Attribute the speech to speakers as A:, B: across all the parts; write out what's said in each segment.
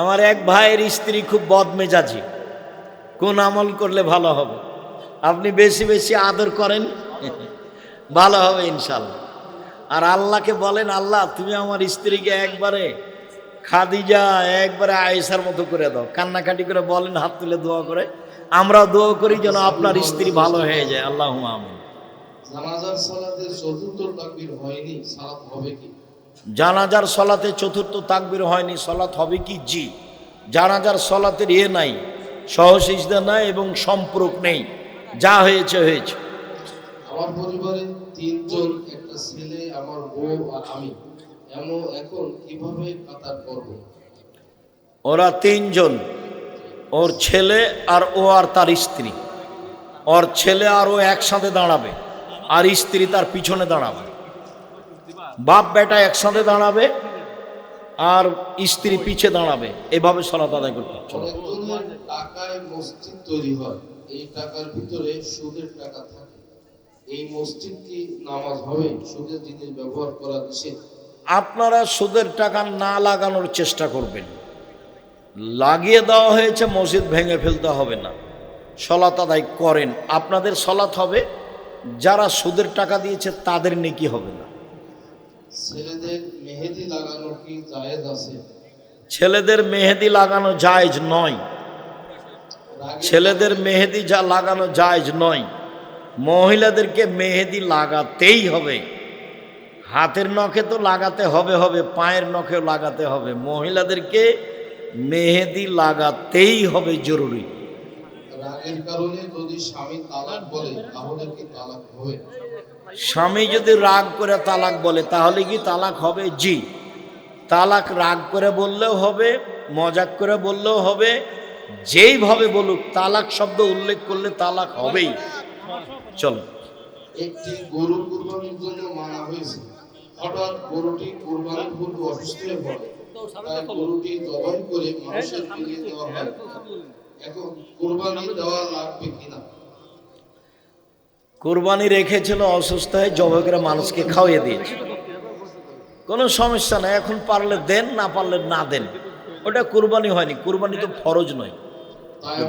A: আমার এক ভাইয়ের স্ত্রী খুব বদমেজাজি। কোন আমল করলে ভালো হবে? আপনি বেশি বেশি আদর করেন, ভালো হবে ইনশাল্লাহ। আর আল্লাহকে বলেন, আল্লাহ তুমি আমার স্ত্রীকে একবারে খাদিজা, একবারে আয়েশার মতো করে দাও। কান্নাকাটি করে বলেন, হাত তুলে দোয়া করে। আমরাও দোয়া করি যেন আপনার স্ত্রী ভালো হয়ে যায়। আল্লাহুম্মা আমিন।
B: জানাজার সালাতে চতুর্থ তাকবীর হয়নি, সালাত হবে কি?
A: জানাজার সলাতে চতুর্থ তাকবীর হয়নি, সলাত হবে কি? জি। জানাজার সলাতের নাই, সহসিজদা নাই এবং সম্পর্ক নেই, যা হয়েছে হয়েছে।
B: আমার পরিবারে তিনজন, একটা ছেলে, আমার বউ আর আমি। এখন কিভাবে কাতার করব?
A: ওরা তিনজন, ওর ছেলে আর ও আর তার স্ত্রী। ওর ছেলে আর ও একসাথে দাঁড়াবে, আর স্ত্রী তার পিছনে দাঁড়াবে। বাপ বেটা একসাথে দাঁড়াবে আর স্ত্রী পিছে দাঁড়াবে, এভাবে সালাত আদায় করতে হবে।
B: অনেকজনের টাকায় মসজিদ তৈরি হয়, এই টাকার ভিতরে সুদের টাকা থাকে। এই মসজিদ কি নামাজ হবে? সুদের জিনিস ব্যবহার করা নিষেধ।
A: আপনারা সুদের টাকা না লাগানোর চেষ্টা করবেন। লাগিয়ে দেওয়া হয়েছে, মসজিদ ভেঙে ফেলতে হবে না, সলাত আদায় করেন। আপনাদের সলাত হবে, যারা সুদের টাকা দিয়েছে তাদের নেকি হবে না।
B: ছেলেদের মেহেদি লাগানো কি জায়েজ আছে?
A: ছেলেদের মেহেদি লাগানো জায়েজ নয়। ছেলেদের মেহেদি যা লাগানো জায়েজ নয়। মহিলাদেরকে মেহেদি লাগাতেই হবে। হাতের নখে তো লাগাতে হবে হবে, পায়ের নখেও লাগাতে হবে। মহিলাদেরকে মেহেদি লাগাতেই হবে, জরুরি।
B: রাগের কারণে যদি স্বামী তালাক বলে তাহলে কি তালাক হবে?
A: স্বামী যদি রাগ করে তালাক বলে তাহলে কি তালাক হবে? জি। তালাক রাগ করে বললেও হবে, মজাক করে বললেও হবে, যেইভাবে বলুক, তালাক শব্দ উল্লেখ করলে তালাক হবেই। চলো।
B: একটি গরু কুরবানির জন্য মানা হয়েছে, হঠাৎ গরুটি কুরবানির পূর্বে অসুস্থ হয়ে পড়ে, তাই গরুটি জবাই করে মানুষের ফিরিয়ে দেওয়া হয়। এখন কুরবানি দেওয়া লাগবে কিনা?
A: কুরবানি রেখেছিল, অসুস্থ হয়ে জবাই করে মানুষকে খাওয়িয়ে দিয়েছে, কোনো সমস্যা নাই। এখন পারলে দেন, না পারলে না দেন, ওটা কুরবানি হয়নি। কুরবানি তো ফরজ নয়।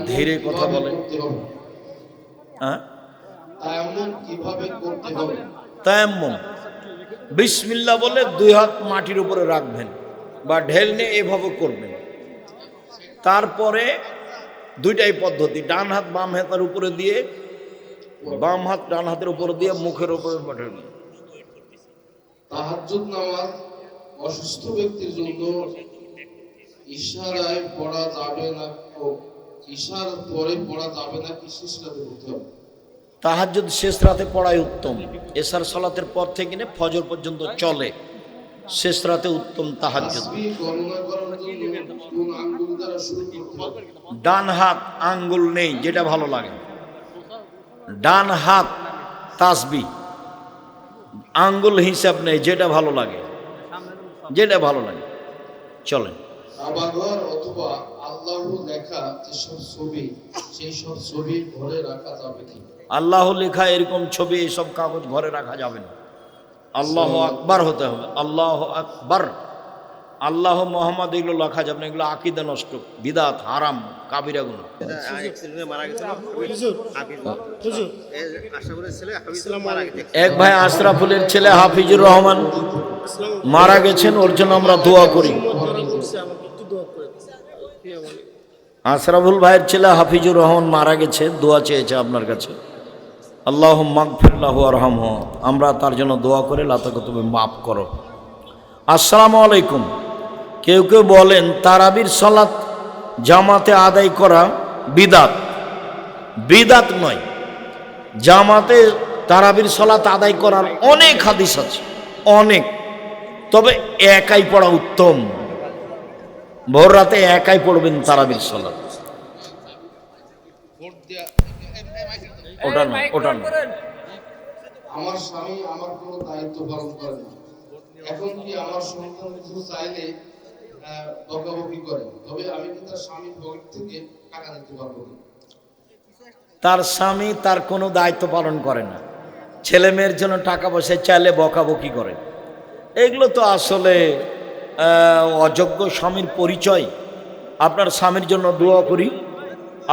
A: ধীরে কথা বলে। হ্যাঁ,
B: তায়াম্মুম কিভাবে করতে হবে?
A: তায়াম্মুম বিসমিল্লাহ বলে দুই হাত মাটির উপরে রাখবেন বা ঢেল নিয়ে এভাবে করবেন। তারপরে দুইটাই পদ্ধতি, ডান হাত বাম হাতের উপরে দিয়ে, বাম হাত ডান হাতের উপরে দিয়ে মুখের উপরে পাঠাবেন।
B: তাহাজ্জুদ নামাজ অসুস্থ ব্যক্তির জন্য ইশারায় পড়া যাবে না, ইশার পরে পড়া যাবে না কি শেষ রাতে পড়তে হবে?
A: তাহাজ্জুদ শেষ রাতে পড়াই উত্তম। এশার সালাতের পর থেকে নিয়ে ফজর পর্যন্ত চলে, শেষ রাতে উত্তম তাহাজ্জুদ।
B: তাসবিহ গণনা করার জন্য কোন আঙ্গুল দ্বারা শুরু করতে হবে?
A: ডান হাত আঙ্গুল নেই, যেটা ভালো লাগে। ডান হাত তাসবিহ, আঙ্গুল হিসাব নেই, যেটা ভালো লাগে, যেটা ভালো লাগে চলেন।
B: কাবাঘর অথবা আল্লাহু লেখা যেসব ছবি, সেই সব ছবি ঘরে রাখা যাবে কি?
A: আল্লাহ লেখা এরকম ছবি এসব কাগজ ঘরে রাখা যাবে না। আল্লাহ আকবার হতে হবে, আল্লাহ আকবার। আল্লাহ মোহাম্মদ এগুলো লেখা যাবে না, এগুলো আকীদা নষ্ট, বিদাত, হারাম, কাবিরা গুনাহ। এক ভাই আশরাফুলের ছেলে হাফিজুর রহমান মারা গেছেন, ওর জন্য আমরা দোয়া করি। আশরাফুল ভাইয়ের ছেলে হাফিজুর রহমান মারা গেছে, দোয়া চেয়েছে আপনার কাছে। আল্লাহ মাগফির লাহু ওয়ারহামহু, আমরা তার জন্য দোয়া করে, আল্লাহ তাকে তুমি মাফ করো। আসসালামু আলাইকুম। কেউ কেউ বলেন তারাবির সালাত জামাতে আদায় করা বিদাত। বিদাত নয়, জামাতে তারাবির সালাত আদায় করার অনেক হাদিস আছে, অনেক। তবে একাই পড়া উত্তম। ভোর রাতে একাই পড়বেন তারাবির সালাত। ওটা না, ওটা না।
B: আমার স্বামী আমার কোনো দায়িত্ব পালন করে না, এখন কি আমার সন্তান কিছু চাইলে বকাবকি করে, তবে আমি কি তার স্বামীর পকেট থেকে টাকা দিতে পারবো না?
A: তার স্বামী তার কোনো দায়িত্ব পালন করে না, ছেলে মেয়ের জন্য টাকা পয়সা চাইলে বকাবকি করে, এগুলো তো আসলে অযোগ্য স্বামীর পরিচয়। আপনার স্বামীর জন্য দোয়া করি,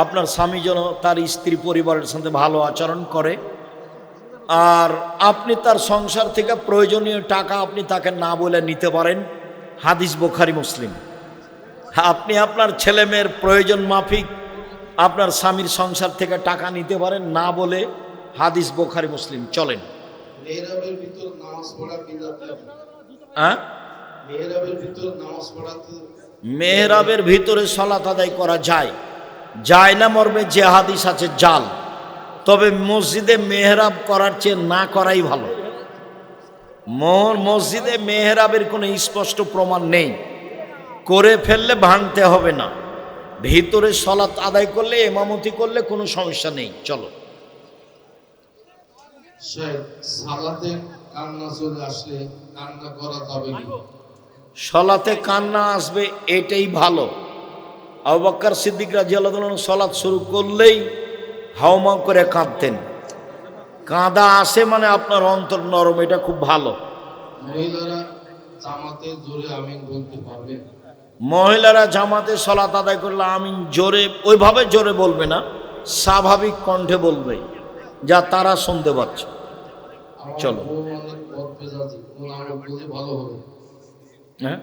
A: আপনার স্বামী যেন তার স্ত্রী পরিবারের সাথে ভালো আচরণ করে, আর আপনি তার সংসার থেকে প্রয়োজনীয় টাকা আপনি তাকে না বলে নিতে পারেন। হাদিস বুখারী মুসলিম। আপনি আপনার ছেলে মেয়ের প্রয়োজন মাফিক আপনার স্বামীর সংসার থেকে টাকা নিতে পারেন না বলে। হাদিস বুখারী মুসলিম। চলেন।
B: মেহরাবের ভিতর নামাজ পড়া বিদআত নাকি?
A: হ্যাঁ,
B: মেহরাবের ভিতর নামাজ পড়াতে
A: মেহরাবের ভিতরে সালাত আদায় করা যায়, যায় না মর্মে যে হাদিস আছে জাল। তবে মসজিদে মেহরাব করার চেয়ে না করাই ভালো। মসজিদে মেহরাবের কোনো স্পষ্ট প্রমাণ নেই, করে ফেললে ভাঙতে হবে না। ভিতরে সালাত আদায় করলে, ইমামতি করলে কোনো সমস্যা নেই। চলো।
B: সালাতে কান্না চলে আসলে কান্না করা যাবে কি?
A: সালাতে কান্না আসবে এটাই ভালো। আবু বকর সিদ্দিক রাদিয়াল্লাহু আনহু সালাত শুরু করলেই হাওমাও করে কাঁদতেন। কাঁদা আসে মানে আপনার অন্তর নরম, এটা খুব ভালো।
B: মহিলারা জামাতে জোরে আমিন বলতে পারবে?
A: মহিলারা জামাতে সালাত আদায় করলে আমিন জোরে, ওইভাবে জোরে বলবে না, স্বাভাবিক কণ্ঠে বলবে যা তারা শুনতে পাচ্ছে।
B: আমার
A: চলো।
B: বউ অনেক বদমেজাজি, কোন আমল করলে ভালো হবে?
A: হ্যাঁ,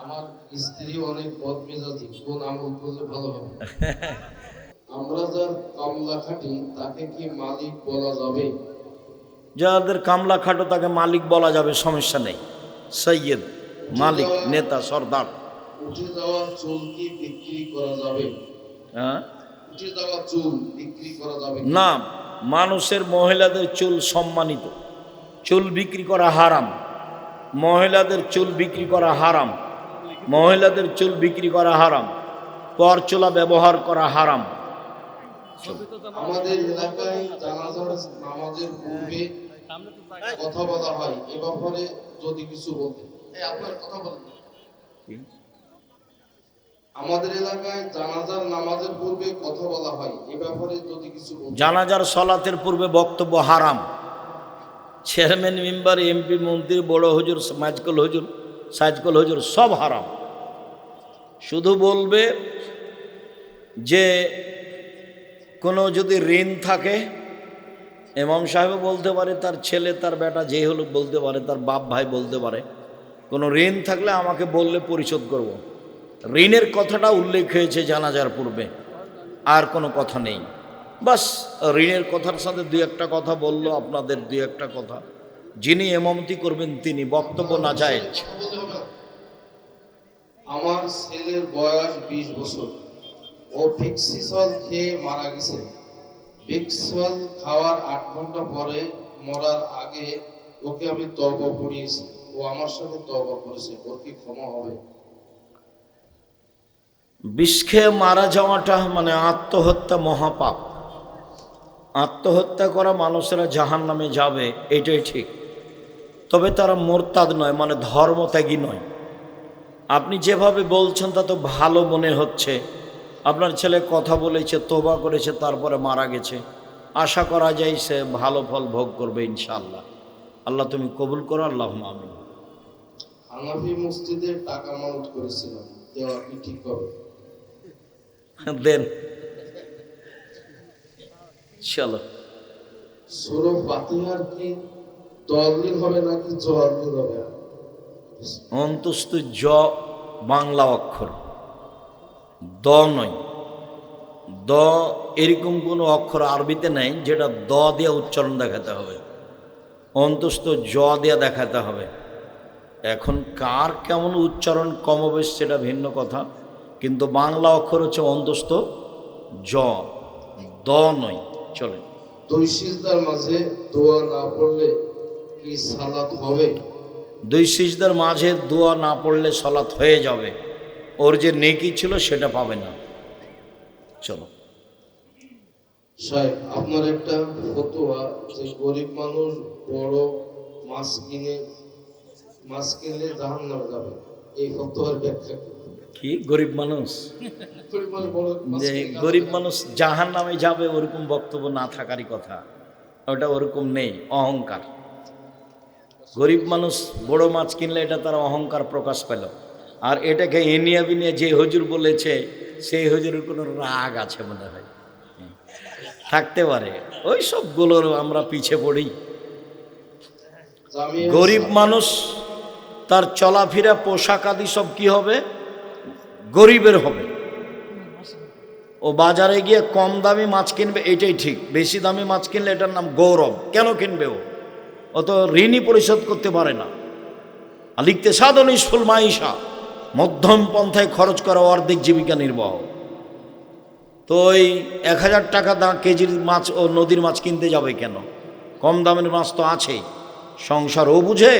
B: আমার স্ত্রী অনেক বদমেজাজি, কোন আমল করলে ভালো হবে? আমরা যার কামলা খাটি তাকে কি মালিক বলা যাবে?
A: যাদের কামলা খাটো তাকে মালিক বলা যাবে, সমস্যা নেই। সৈয়দ, মালিক, নেতা, সর্দার।
B: উঠে যাওয়া চুল কি বিক্রি করা যাবে?
A: হ্যাঁ,
B: উঠে যাওয়া চুল বিক্রি করা যাবে কি?
A: না, মানুষের মহিলাদের চুল সম্মানিত, চুল বিক্রি করা হারাম। মহিলাদের চুল বিক্রি করা হারাম, মহিলাদের চুল বিক্রি করা হারাম, পরচুলা ব্যবহার করা হারাম।
B: আমাদের এলাকায় জানাজার নামাজের পূর্বে কথা বলা হয়, এ ব্যাপারে যদি কিছু বলতে। আপনার কথা বলেন। আমাদের এলাকায় জানাজার নামাজের পূর্বে কথা বলা হয়, এ ব্যাপারে যদি কিছু বলতে।
A: জানাজার সলাতের পূর্বে বক্তব্য হারাম। চেয়ারম্যান, মেম্বার, এমপি, মন্ত্রী, বড় হুজুর, মাইজকল হুজুর, সাইজকল হুজুর সব হারাম। শুধু বলবে যে কোনো যদি ঋণ থাকে, ইমাম সাহেবও বলতে পারে, তার ছেলে, তার বেটা যে হলো বলতে পারে, তার বাপ ভাই বলতে পারে, কোনো ঋণ থাকলে আমাকে বললে পরিশোধ করব। ঋণের কথাটা উল্লেখ হয়েছে জানাজার পূর্বে, আর কোনো কথা নেই। বাস ঋণের কথার সাথে দুই একটা কথা বললো, আপনাদের দুই একটা কথা। যিনি ইমামতি করবেন তিনি, বক্তব্য না যায়।
B: আমার ছেলের বয়স 20 বছর, ও ফিক্সিসল খেয়ে মারা গেছে। ফিক্সিসল খাওয়ার 8 ঘন্টা পরে মরার আগে ওকে আমি তওবা পড়িয়েছি, ও আমার সাথে তওবা করেছে, ওর কি ক্ষমা হবে?
A: বিষ খেয়ে মারা যাওয়াটা মানে আত্মহত্যা, মহাপাপ। আত্মহত্যা করা মানুষেরা জাহান্নামে যাবে, এটাই ঠিক। তবে তারা মোরতাদ নয়, মানে ধর্মত্যাগী নয়। আপনি যেভাবে বলছেন তা তো ভালো মনে হচ্ছে। আপনার ছেলে কথা বলেছে, তোবা করেছে, তারপরে মারা গেছে। আশা করা যায় সে ভালো ফল ভোগ করবে ইনশাআল্লাহ। আল্লাহ তুমি কবুল করো, আল্লাহুম্মা আমিন।
B: হানাফি মসজিদে টাকা মানত করেছিলাম, দেওয়া কি ঠিক হবে?
A: দেন। চলো।
B: সূরা ফাতিহার কি তাওয়াল্লি হবে নাকি জওয়াল্লি হবে?
A: অন্তস্থ জ বাংলা অক্ষর, দ নয়। দ এরকম কোনো অক্ষর আরবিতে নেই যেটা দ দিয়ে উচ্চারণ দেখাতে হবে, অন্তস্থ জ দিয়ে দেখাতে হবে। এখন কার কেমন উচ্চারণ কমবেশ সেটা ভিন্ন কথা, কিন্তু বাংলা অক্ষর হচ্ছে অন্তস্থ জ, দ নয়। চলে।
B: দুই সিজদার মাঝে দোয়া না পড়লে কি সালাত হবে?
A: দুই সিজদার মাঝে দোয়া না পড়লে সালাত হয়ে যাবে, ওর যে নেকি ছিল সেটা পাবে না। চলো।
B: সাহেব, আপনার একটা ফতোয়া যে গরিব মানুষ বড় মাছ কিনলে জাহান্নামে যাবে, এই ফতোয়ার ব্যাখ্যা কি?
A: কি গরিব মানুষ?
B: গরিব মানুষ বড় মাছ
A: যে
B: কিনলে
A: গরিব মানুষ জাহান নামে যাবে ওরকম বক্তব্য না থাকারই কথা, ওটা ওরকম নেই, অহংকার। গরিব মানুষ বড় মাছ কিনলে এটা তার অহংকার প্রকাশ পেল। আর এটাকে এনিয়া বিনিয়া যে হুজুর বলেছে সেই হুজুরের কোনো রাগ আছে মনে হয়, থাকতে পারে। ওই সবগুলোর আমরা পিছে পড়ি।
B: জামিয়া
A: গরিব মানুষ, তার চলাফেরা পোশাক আদি সব কি হবে? গরিবের হবে। ও বাজারে গিয়ে কম দামি মাছ কিনবে, এটাই ঠিক। বেশি দামি মাছ কিনলে এটার নাম গৌরব। কেন কিনবে ও তো ঋণই পরিশোধ করতে পারে না। লিখতে সাধন ইসফুল মাইশা, মধ্যম পন্থায় খরচ করা অর্ধেক জীবিকা নির্বাহ। তো ওই 1000 টাকা কেজির মাছ ও নদীর মাছ কিনতে যাবে কেন? কম দামের মাছ তো আছেই। সংসার ও বুঝে,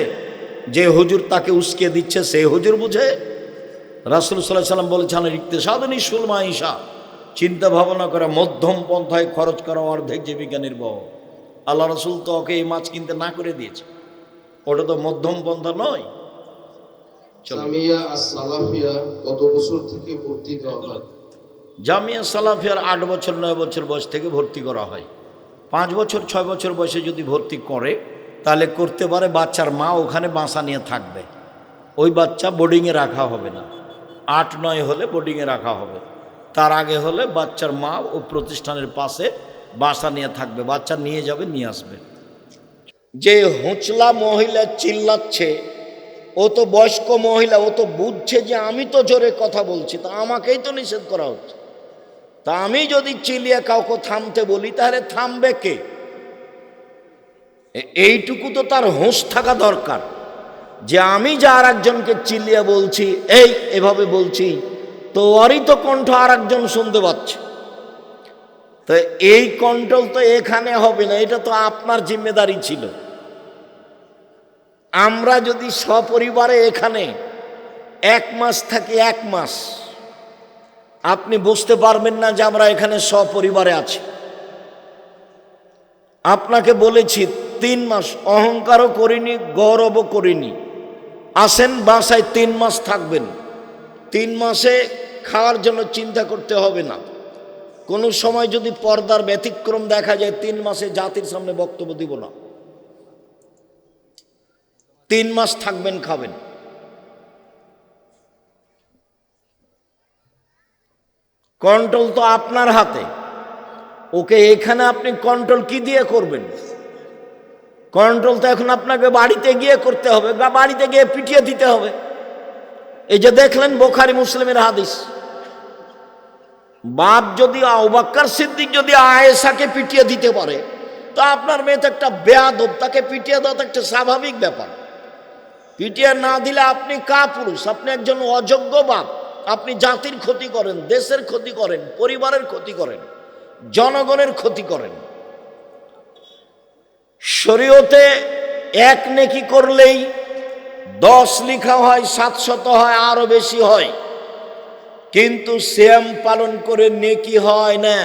A: যে হুজুর তাকে উস্কে দিচ্ছে সে হুজুর বুঝে। রাসূল সাল্লাল্লাহু আলাইহি সাল্লাম বলেছেন লিখতে সাধন ইসফুল মাইশা, চিন্তা ভাবনা করা, মধ্যম পন্থায় খরচ করা অর্ধেক জীবিকা নির্বাহ। আল্লাহ রসুল তো ওকে এই মাছ কিনতে না করে দিয়েছে, ওটা তো মধ্যম পন্থা নয়।
B: জামিয়া আস-সালাফিয়া কত বছর থেকে ভর্তি দেওয়া হয়?
A: জামিয়া সালাফিয়ার 8 বছর 9 বছর বয়স থেকে ভর্তি করা হয়। 5 বছর 6 বছর বয়সে যদি ভর্তি করে তাহলে করতে পারে। বাচ্চার মা ওখানে বাসা নিয়ে থাকবে, ওই বাচ্চা বোর্ডিংয়ে রাখা হবে না। 8-9 হলে বোর্ডিংয়ে রাখা হবে। তার আগে হলে বাচ্চার মা ও প্রতিষ্ঠানের পাশে বাসা নিয়ে থাকবে, বাচ্চা নিয়ে যাবে, নিয়ে আসবে। যে হুঁচলা মহিলা চিল্লাচ্ছে, ও তো বয়স্ক মহিলা, ও তো বুঝছে যে আমি তো জোরে কথা বলছি, তা আমাকেই তো নিষেধ করা হচ্ছে। তা আমি যদি চিল্লিয়ে কাউকে থামতে বলি তাহলে থামবে কে? এইটুকু তো তার হুঁশ থাকা দরকার, যে আমি যে আর একজনকে চিল্লিয়ে বলছি, এই এভাবে বলছি, তো ওরই তো কণ্ঠ আর একজন শুনতে পাচ্ছে। তো এই কন্ট্রোল তো এখানে হবে না, এটা তো আপনার জিম্মেদারি ছিল। আমরা যদি সপরিবারে এখানে 1 মাস থাকি, 1 মাস, আপনি বুঝতে পারবেন না যে আমরা এখানে সপরিবারে আছি। আপনাকে বলেছি 3 মাস, অহংকারও করিনি, গৌরবও করিনি। আসেন বাসায় 3 মাস থাকবেন। 3 মাসে খাওয়ার জন্য চিন্তা করতে হবে না। কোনো সময় যদি পর্দার ব্যতিক্রম দেখা যায়, 3 মাসে জাতির সামনে বক্তব্য দিব না। 3 মাস থাকবেন, খাবেন। কন্ট্রোল তো আপনার হাতে। ওকে এখানে আপনি কন্ট্রোল কি দিয়ে করবেন? কন্ট্রোল তো এখন আপনাকে বাড়িতে গিয়ে করতে হবে, বা বাড়িতে গিয়ে পিটিয়ে দিতে হবে। এই যে দেখলেন বুখারী মুসলিমের হাদিস, বাপ যদি আবু বকর সিদ্দিক যদি আয়েশাকে পিটিয়ে দিতে পারে, তো আপনার মেয়ে তো একটা বেয়াদব, তাকে পিটিয়ে দেওয়া তো একটা স্বাভাবিক ব্যাপার। পিটিয়ে না দিলে আপনি কাপুরুষ, আপনি একজন অযোগ্য বাপ। আপনি জাতির ক্ষতি করেন, দেশের ক্ষতি করেন, পরিবারের ক্ষতি করেন, জনগণের ক্ষতি করেন। শরীয়তে 1 নেকি করলেই 10 লেখা হয়, 700 হয়, আরো বেশি হয়। কিন্তু সিয়াম পালন করে নেকি হয় না।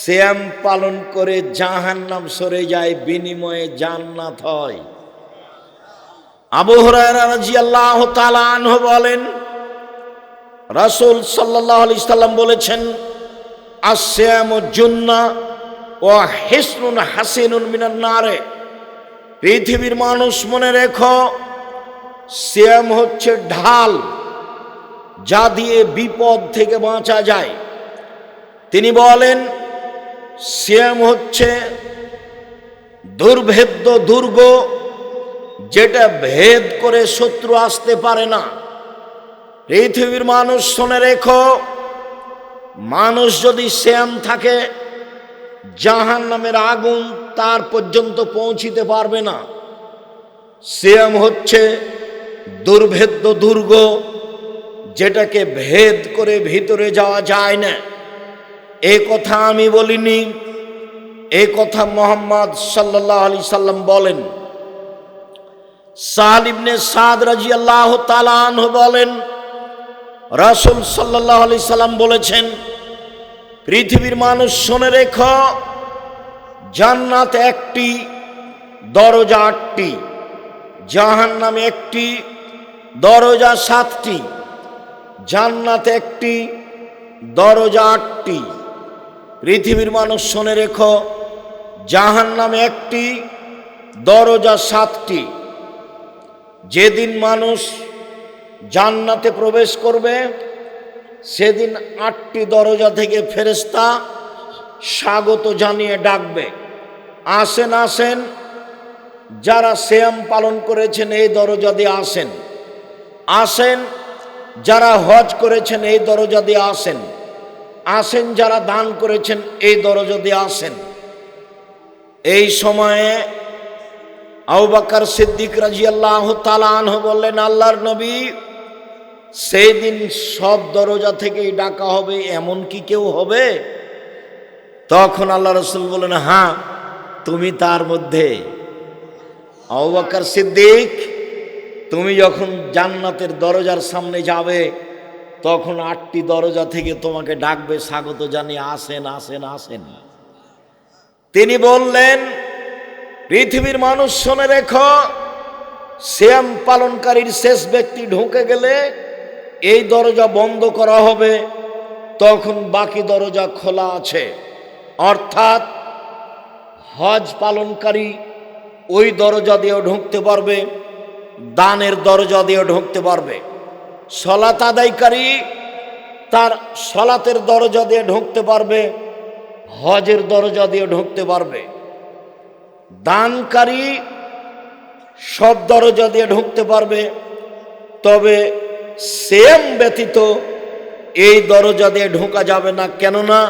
A: সিয়াম পালন করে জাহান্নাম সরে যায়, বিনিময়ে জান্নাত হয়। আবু হুরায়রা রাদিয়াল্লাহু তাআলা আনহু বলেন, রাসূল সাল্লাল্লাহু আলাইহি সাল্লাম বলেছেন, আস-সিয়ামু জুন্নাহ ওয়া হিসনুন হাসিনুন মিনান নারে। পৃথিবীর মানুষ মনে রেখো, সিয়াম হচ্ছে ঢাল, যা দিয়ে বিপদ থেকে বাঁচা যায়। তিনি বলেন, সিয়াম হচ্ছে দুর্ভেদ্য দুর্গ, যেটা ভেদ করে শত্রু আসতে পারে না। পৃথিবীর মানুষ শুনে রেখো, মানুষ যদি সিয়াম থাকে, জাহান্নামের আগুন তার পর্যন্ত পৌঁছিতে পারবে না। সিয়াম হচ্ছে দুর্ভেদ্য দুর্গ, যেটাকে ভেদ করে ভিতরে যাওয়া যায় না। এ কথা আমি বলিনি, এ কথা মুহাম্মদ সাল্লাল্লাহু আলাইহি সাল্লাম বলেন। সাহল ইবনে সাদ রাদিয়াল্লাহু তাআলা আনহু বলেন, রাসূল সাল্লাল্লাহু আলাইহি সাল্লাম বলেছেন, পৃথিবীর মানুষ শুনে রেখো, জান্নাত 1টি, দরজা 8টি, জাহান্নাম 1টি, দরজা 7টি। জান্নাত 1টি, দরজা 8টি। পৃথিবীর মানুষ শুনে রেখো, জাহান্নাম 1টি, দরজা 7টি। যেদিন মানুষ জান্নাতে প্রবেশ করবে, সেদিন 8টি দরজা থেকে ফেরেশতা স্বাগত জানিয়ে ডাকবে, আসেন আসেন, যারা সিয়াম পালন করেছেন এই দরজা দিয়ে আসেন, আসেন যারা হজ করেছেন এই দরজা দিয়ে আসেন, আসেন যারা দান করেছেন এই দরজা দিয়ে আসেন। এই সময়ে আবু বকর সিদ্দিক রাদিয়াল্লাহু তাআলা আনহু বললেন, আল্লাহর নবী, সেই দিন সব দরজা থেকেই ডাকা হবে, এমন কি কেউ হবে? তখন আল্লাহ রাসূল বললেন, হ্যাঁ, তুমি তার মধ্যে। আবু বকর সিদ্দিক, তুমি যখন জান্নাতের দরজার সামনে যাবে, তখন 8টি দরজা থেকে তোমাকে ডাকবে, স্বাগত জানিয়ে আসেন আসেন আসেন। তিনি বললেন, পৃথিবীর মানুষ শুনে রেখো, সিয়াম পালনকারীর শেষ ব্যক্তি ঢুকে গেলে এই দরজা বন্ধ করা হবে, তখন বাকি দরজা খোলা আছে। অর্থাৎ হজ পালনকারী ওই দরজা দিয়েও ঢুকতে পারবে, দানের দরজা দিয়েও ঢুকতে পারবে, সালাত আদায়কারী তার সালাতের দরজা দিয়ে ঢুকতে পারবে, হজের দরজা দিয়ে ঢুকতে পারবে, দানকারী সব দরজা দিয়ে ঢুকতে পারবে। তবে সিয়াম ব্যতীত এই দরজা দিয়ে ঢোকা যাবে না, কেননা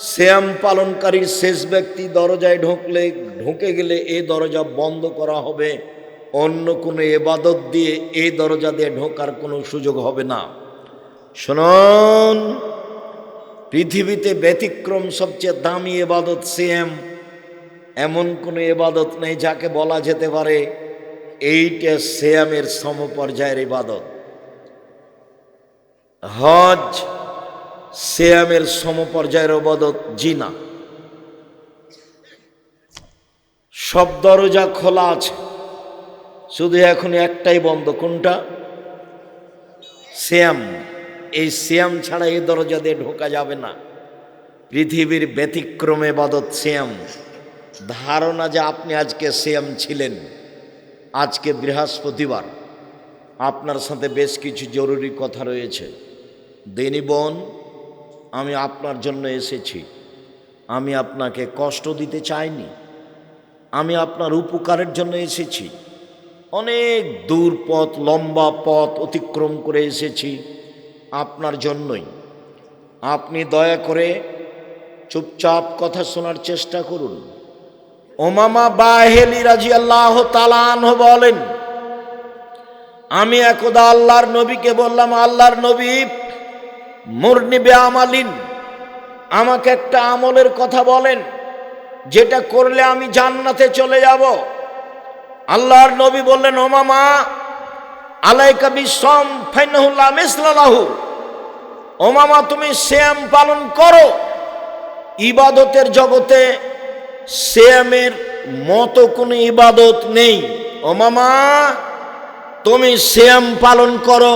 A: সিয়াম পালনকারীর শেষ ব্যক্তি দরজায় ঢুকে গেলে এই দরজা বন্ধ করা হবে, অন্য কোনো ইবাদত দিয়ে এই দরজা দিয়ে ঢোকার কোনো সুযোগ হবে না। শুনুন, পৃথিবীতে ব্যতিক্রম সবচেয়ে দামি ইবাদত সিয়াম। এমন কোনো ইবাদত নেই যাকে বলা যেতে পারে এইটা সিয়ামের সমপর্যায়ের ইবাদত। হজ সিয়ামের সমপর্যায়ের ইবাদত জি না। সব দরজা খোলা আছে, শুধু এখন একটাই বন্ধ, কোনটা? সিয়াম। এই সিয়াম ছাড়া এই দরজা দিয়ে ঢোকা যাবে না। পৃথিবীর ব্যতিক্রম ইবাদত সিয়াম। ধারণা যে আপনি আজকে সিয়াম ছিলেন, আজকে বৃহস্পতিবার, আপনার সাথে বেশ কিছু জরুরি কথা রয়েছে। দিনী বোন, আমি আপনার জন্য এসেছি, আমি আপনাকে কষ্ট দিতে চাইনি, আমি আপনার উপকারের জন্য এসেছি। অনেক দূর পথ, লম্বা পথ অতিক্রম করে এসেছি আপনার জন্যই। আপনি দয়া করে চুপচাপ কথা শোনার চেষ্টা করুন। উমামা বাহিলি রাদিয়াল্লাহু তাআলা আনহু বলেন, আমি একদা আল্লাহর নবীকে বললাম, আল্লাহর নবী, মুরনি বিআমালিন, আমাকে একটা আমলের কথা বলেন যেটা করলে আমি জান্নাতে চলে যাব। আল্লাহর নবী বললেন, উমামা, আলাইকা বিসম ফাইন্নাহু লা মিসলা লাহু। উমামা, তুমি সিয়াম পালন করো। ইবাদতের জগতে সিয়ামের মতো কোনো ইবাদত নেই। উমামা, তুমি সিয়াম পালন করো।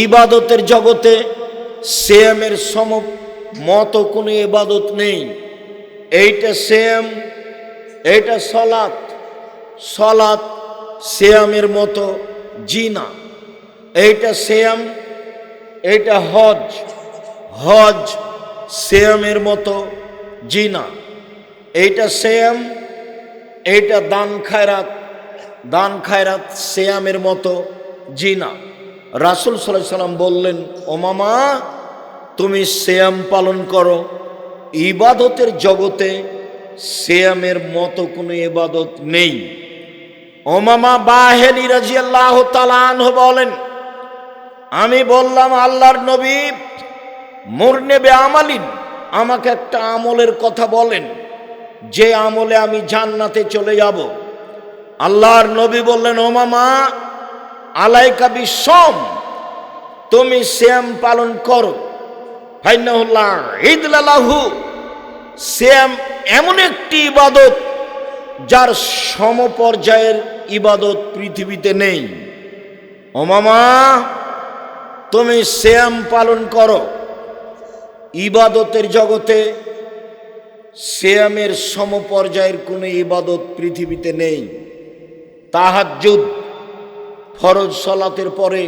A: ইবাদতের জগতে সিয়ামের মতো কোনো ইবাদত নেই। এইটা সিয়াম, এইটা সালাত, সালাত সিয়ামের মতো জি না। এইটা সিয়াম, এইটা হজ, হজ সিয়ামের মতো জি না। এইটা সিয়াম, এইটা দান খায়রাত, দান খায়রাত সিয়ামের মতো জি না। রাসূল সাল্লাল্লাহু আলাইহি সাল্লাম বললেন, উমামা, তুমি সিয়াম পালন করো। ইবাদতের জগতে সিয়ামের মতো কোনো ইবাদত নেই। উমামা বাহিলি রাদিয়াল্লাহু তাআলা আনহু বলেন, আমি বললাম, আল্লাহর নবী, মুরনি বিআমালিন, আমাকে একটা আমলের কথা বলেন যে আমলে আমি জান্নাতে চলে যাব। আল্লাহর নবী বললেন, উমামা, আলাইকা বিসম, তুমি সিয়াম পালন করো। ফাইন্নাহু লা ইদলা লাহু, সিয়াম এমন একটি ইবাদত যার সমপর্যায়ের ইবাদত পৃথিবীতে নেই। উমামা, তুমি সিয়াম পালন করো। ইবাদতের জগতে সিয়ামের সমপর্যায়ের কোনো ইবাদত পৃথিবীতে নেই। তাহাজ্জুদ, ফরজ সালাতের পরে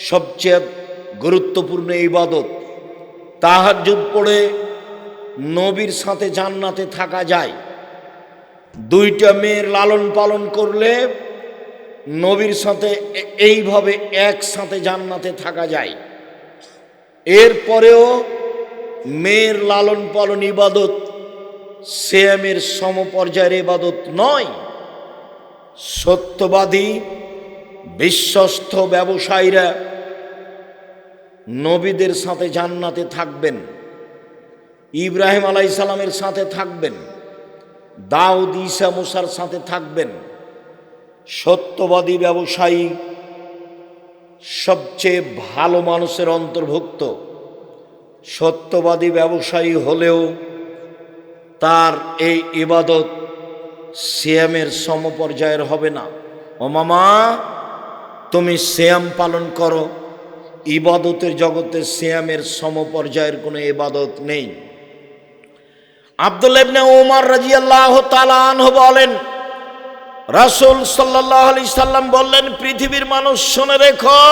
A: সবচেয়ে গুরুত্বপূর্ণ ইবাদত। তাহাজ্জুদ পড়ে নবীর সাথে জান্নাতে থাকা যায়। দুইটা মেয়ের লালন পালন করলে নবীর সাথে এইভাবে একসাথে জান্নাতে থাকা যায়। এরপরেও মেয়ের লালন পালন ইবাদত সিয়ামের সমপর্যায়ের ইবাদত নয়। সত্যবাদী বিশ্বস্ত ব্যবসায়ীরা নবীদের সাথে জান্নাতে থাকবেন, ইব্রাহিম আলাইহিস সালামের সাথে থাকবেন, দাউদ ঈসা মুসার সাথে থাকবেন। সত্যবাদী ব্যবসায়ী সবচেয়ে ভালো মানুষের অন্তর্ভুক্ত। সত্যবাদী ব্যবসায়ী হলেও তার এই ইবাদত সিয়ামের সমপর্যায়ের হবে না। ও মামা, তুমি সিয়াম পালন করো, ইবাদতের জগতে সিয়ামের সমপর্যায়ের কোনো ইবাদত নেই। আব্দুল্লাহ ইবনে ওমর রাদিয়াল্লাহু তাআলা আনহু বলেন, রাসূল সাল্লাল্লাহু আলাইহি সাল্লাম বললেন, পৃথিবীর মানুষ শুনে রেখো,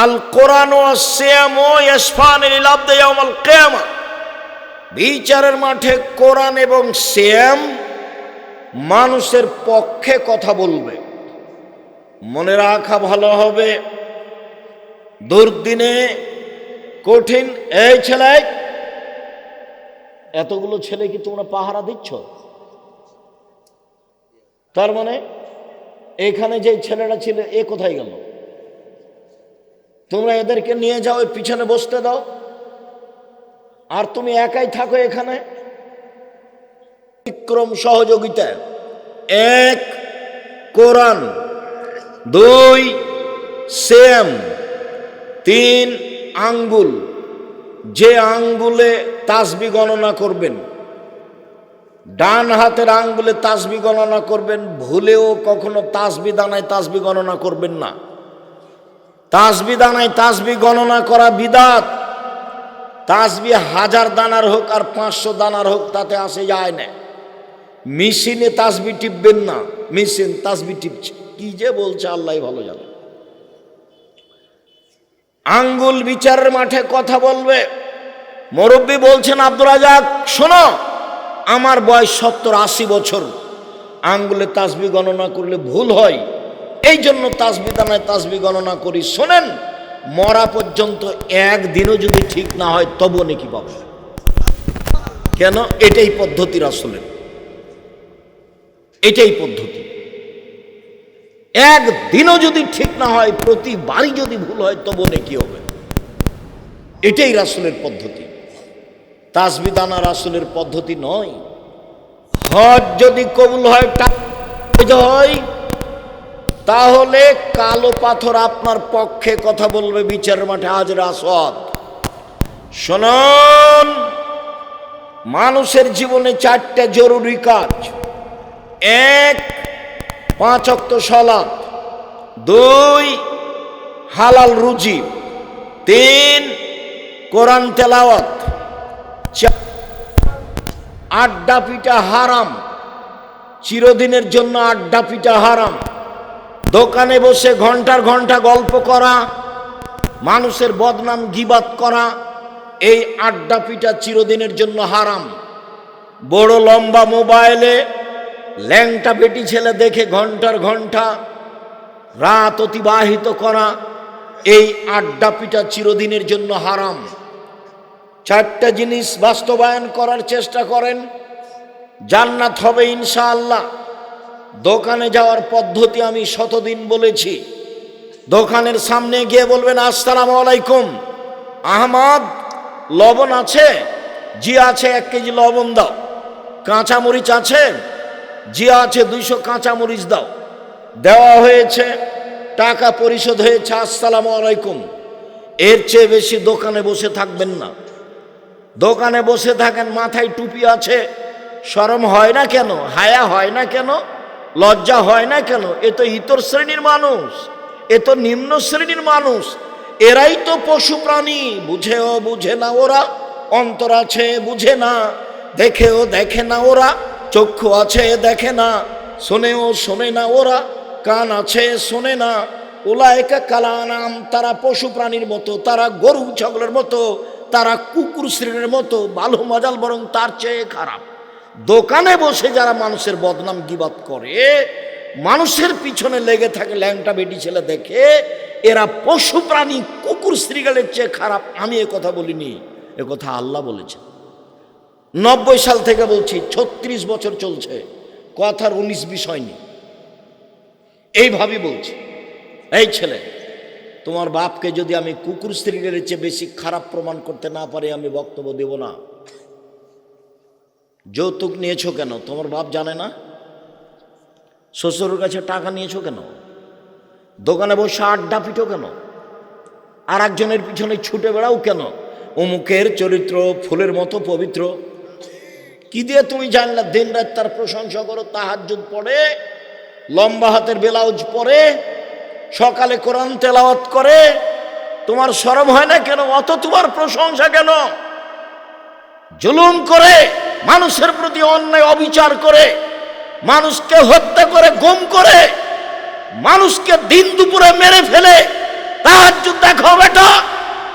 A: আল কোরআন ওয়াস সিয়াম ইয়াশফানি লিল আবদি ইয়াউমাল কিয়ামা। বিচারের মাঠে কোরআন এবং সিয়াম মানুষের পক্ষে কথা বলবে। মনে রাখা ভালো হবে, দুর্দিনে কঠিন। এই ছেলে, এতগুলো ছেলে কি তোমরা পাহারা দিচ্ছ? তার মানে এখানে যে ছেলেটা ছিল এ কোথায় গেল? তোমরা এদেরকে নিয়ে যাও, পিছনে বসতে দাও, আর তুমি একাই থাকো এখানে। বিক্রম সহযোগিতা, 1 কোরআন, 2 সিয়াম, 3 আঙ্গুল। যে আঙ্গুলে তাসবিহ গণনা করবেন, ডান হাতের আঙ্গুলে তাসবিহ গণনা করবেন, ভুলেও কখনো তাসবিহ দানায় তাসবিহ গণনা করবেন না। তাসবিহ দানায় তাসবিহ গণনা করা বিদআত। তাসবিহ 1000 দানার হোক আর 500 দানার হোক, তাতে আসে যায় না। মেশিনে তাসবিহ টিপবেন না, মেশিন তাসবিহ টিপছে, কি যে বলছে আল্লাহ ভালো জানে। আঙ্গুল বিচারের মাঠে কথা বলবে। মুরব্বী বলছেন, আব্দুর রাজাক শোনো, আমার বয়স 70-80 বছর, আঙ্গুলে তাসবিহ গণনা করলে ভুল হয়, এই জন্য তাসবিহ দানায় তাসবিহ গণনা করি। শোনেন, মরা পর্যন্ত একদিনও যদি ঠিক না হয় তবুও নেকি পাবে। কেন? এটাই পদ্ধতি রাসূলের, এটাই পদ্ধতি। একদিনও যদি ঠিক না হয়, প্রতিবারই যদি ভুল হয় তবুও নেকি হবে। এটাই রাসূলের পদ্ধতি। তাসবিহ দানা রাসূলের পদ্ধতি নয়। হজ যদি কবুল হয় তাহলে কালো পাথর আপনার পক্ষে কথা বলবে বিচারের মাঠে, হাজর আসওয়াদ। শুনুন, মানুষের জীবনে 4টা জরুরি কাজ। 1 5 ওয়াক্ত সালাত, 2 হালাল রুজি, 3 কোরআন তেলাওয়াত, 4 আড্ডা পিটা হারাম, চিরদিনের জন্য আড্ডা পিটা হারাম। দোকানে বসে ঘন্টার ঘন্টা গল্প করা, মানুষের বদনাম গীবাত করা, এই আড্ডা পিটা চিরদিনের জন্য হারাম। বড় লম্বা মোবাইলে ল্যাংটা বেটি ছেলে দেখে ঘন্টার ঘন্টা রাত অতিবাহিত করা, এই আড্ডা পিটা চিরদিনের জন্য হারাম। 4টা জিনিস বাস্তবায়ন করার চেষ্টা করেন, জান্নাত হবে ইনশাআল্লাহ। দোকানে যাওয়ার পদ্ধতি আমি শতদিন বলেছি। দোকানের সামনে গিয়ে বলবেন, আসসালামু আলাইকুম, আহমদ লবণ আছে? জি আছে, 1 কেজি লবণ দাও। কাঁচামরিচ আছে? জি আছে, 200 কাঁচামরিচ দাও। দেওয়া হয়েছে, টাকা পরিশোধ হয়েছে, আসসালামু আলাইকুম। এর চেয়ে বেশি দোকানে বসে থাকবেন না। দোকানে বসে থাকেন, মাথায় টুপি আছে, শরম হয় না কেন? হায়া হয় না কেন? লজ্জা হয় না কেন? এ তো ইতর শ্রেণীর মানুষ, এ তো নিম্ন শ্রেণীর মানুষ, এরাই তো পশু প্রাণী। বুঝেও বুঝে না ওরা, অন্তর আছে বুঝে না, দেখেও দেখে না ওরা, চক্ষু আছে দেখে না, শোনেও শোনে না ওরা, কান আছে শোনে না। উলায়েকা কালানাম, তারা পশু প্রাণীর মতো, তারা গরু ছাগলের মতো, তারা কুকুর শ্রেণীর মতো, ভালো মজাল বরং তার চেয়ে খারাপ। দোকানে বসে যারা মানুষের বদনাম গীবত করে, মানুষের পিছনে লেগে থাকে ল্যাংটা বেটি ছেলে দেখে, এরা পশু প্রাণী কুকুর শ্রীগালের চেয়ে খারাপ। আমি এ কথা বলিনি, এ কথা আল্লাহ বলেছেন। 90 সাল থেকে বলছি, 36 বছর চলছে, কথার 19-20 হয়নি। এইভাবেই বলছি, এই ছেলে, তোমার বাপকে যদি আমি কুকুর শ্রীগালের চেয়ে বেশি খারাপ প্রমাণ করতে না পারি, আমি বক্তব্য দেব না। যৌতুক নিয়েছো কেন? তোমার বাপ জানে না? শ্বশুরের কাছে টাকা নিয়েছো কেন? দোকানে বসে আড্ডা পিটো কেন? আর একজনের পিছনে ছুটে বেড়াও কেন? অমুকের চরিত্র ফুলের মতো পবিত্র। কি দিয়ে তুমি জানলা? দিন রাত তার প্রশংসা করো, তাহাজ্জুদ পড়ে, লম্বা হাতের ব্লাউজ পরে, সকালে কোরআন তেলাওয়াত করে, তোমার শরম হয় না কেন? অত তোমার প্রশংসা কেন? জুলুম করে, মানুষের প্রতি অন্যায় অবিচার করে, মানুষকে হত্যা করে, গুম করে, মানুষকে দিন দুপুরে মেরে ফেলে তাহাজ্জুদ দেখো বেটা,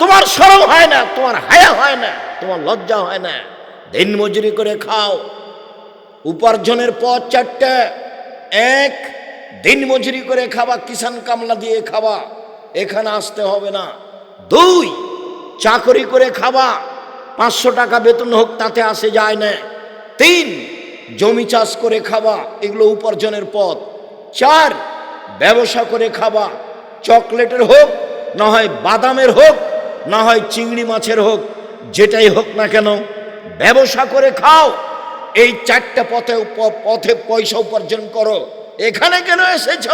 A: তোমার শরম হয় না? তোমার হায়া হয় না? তোমার লজ্জা হয় না? দিন মজুরি করে খাও, উপার্জনের পথ 4টা। 1, দিন মজুরি করে খাবা, কিষান কামলা দিয়ে খাবা, এখানে আসতে হবে না। 2, চাকরি করে খাবা, 500 টাকা বেতন হোক, তাতে আসে যায় না। 3, জমি চাষ করে খাবা, এগুলো উপার্জনের পথ। 4, ব্যবসা করে খাবা, চকলেটের হোক, না হয় বাদামের হোক, না হয় চিংড়ি মাছের হোক, যেটাই হোক না কেন, ব্যবসা করে খাও। এই 4টা পথে পয়সা উপার্জন করো। এখানে কেন এসেছ?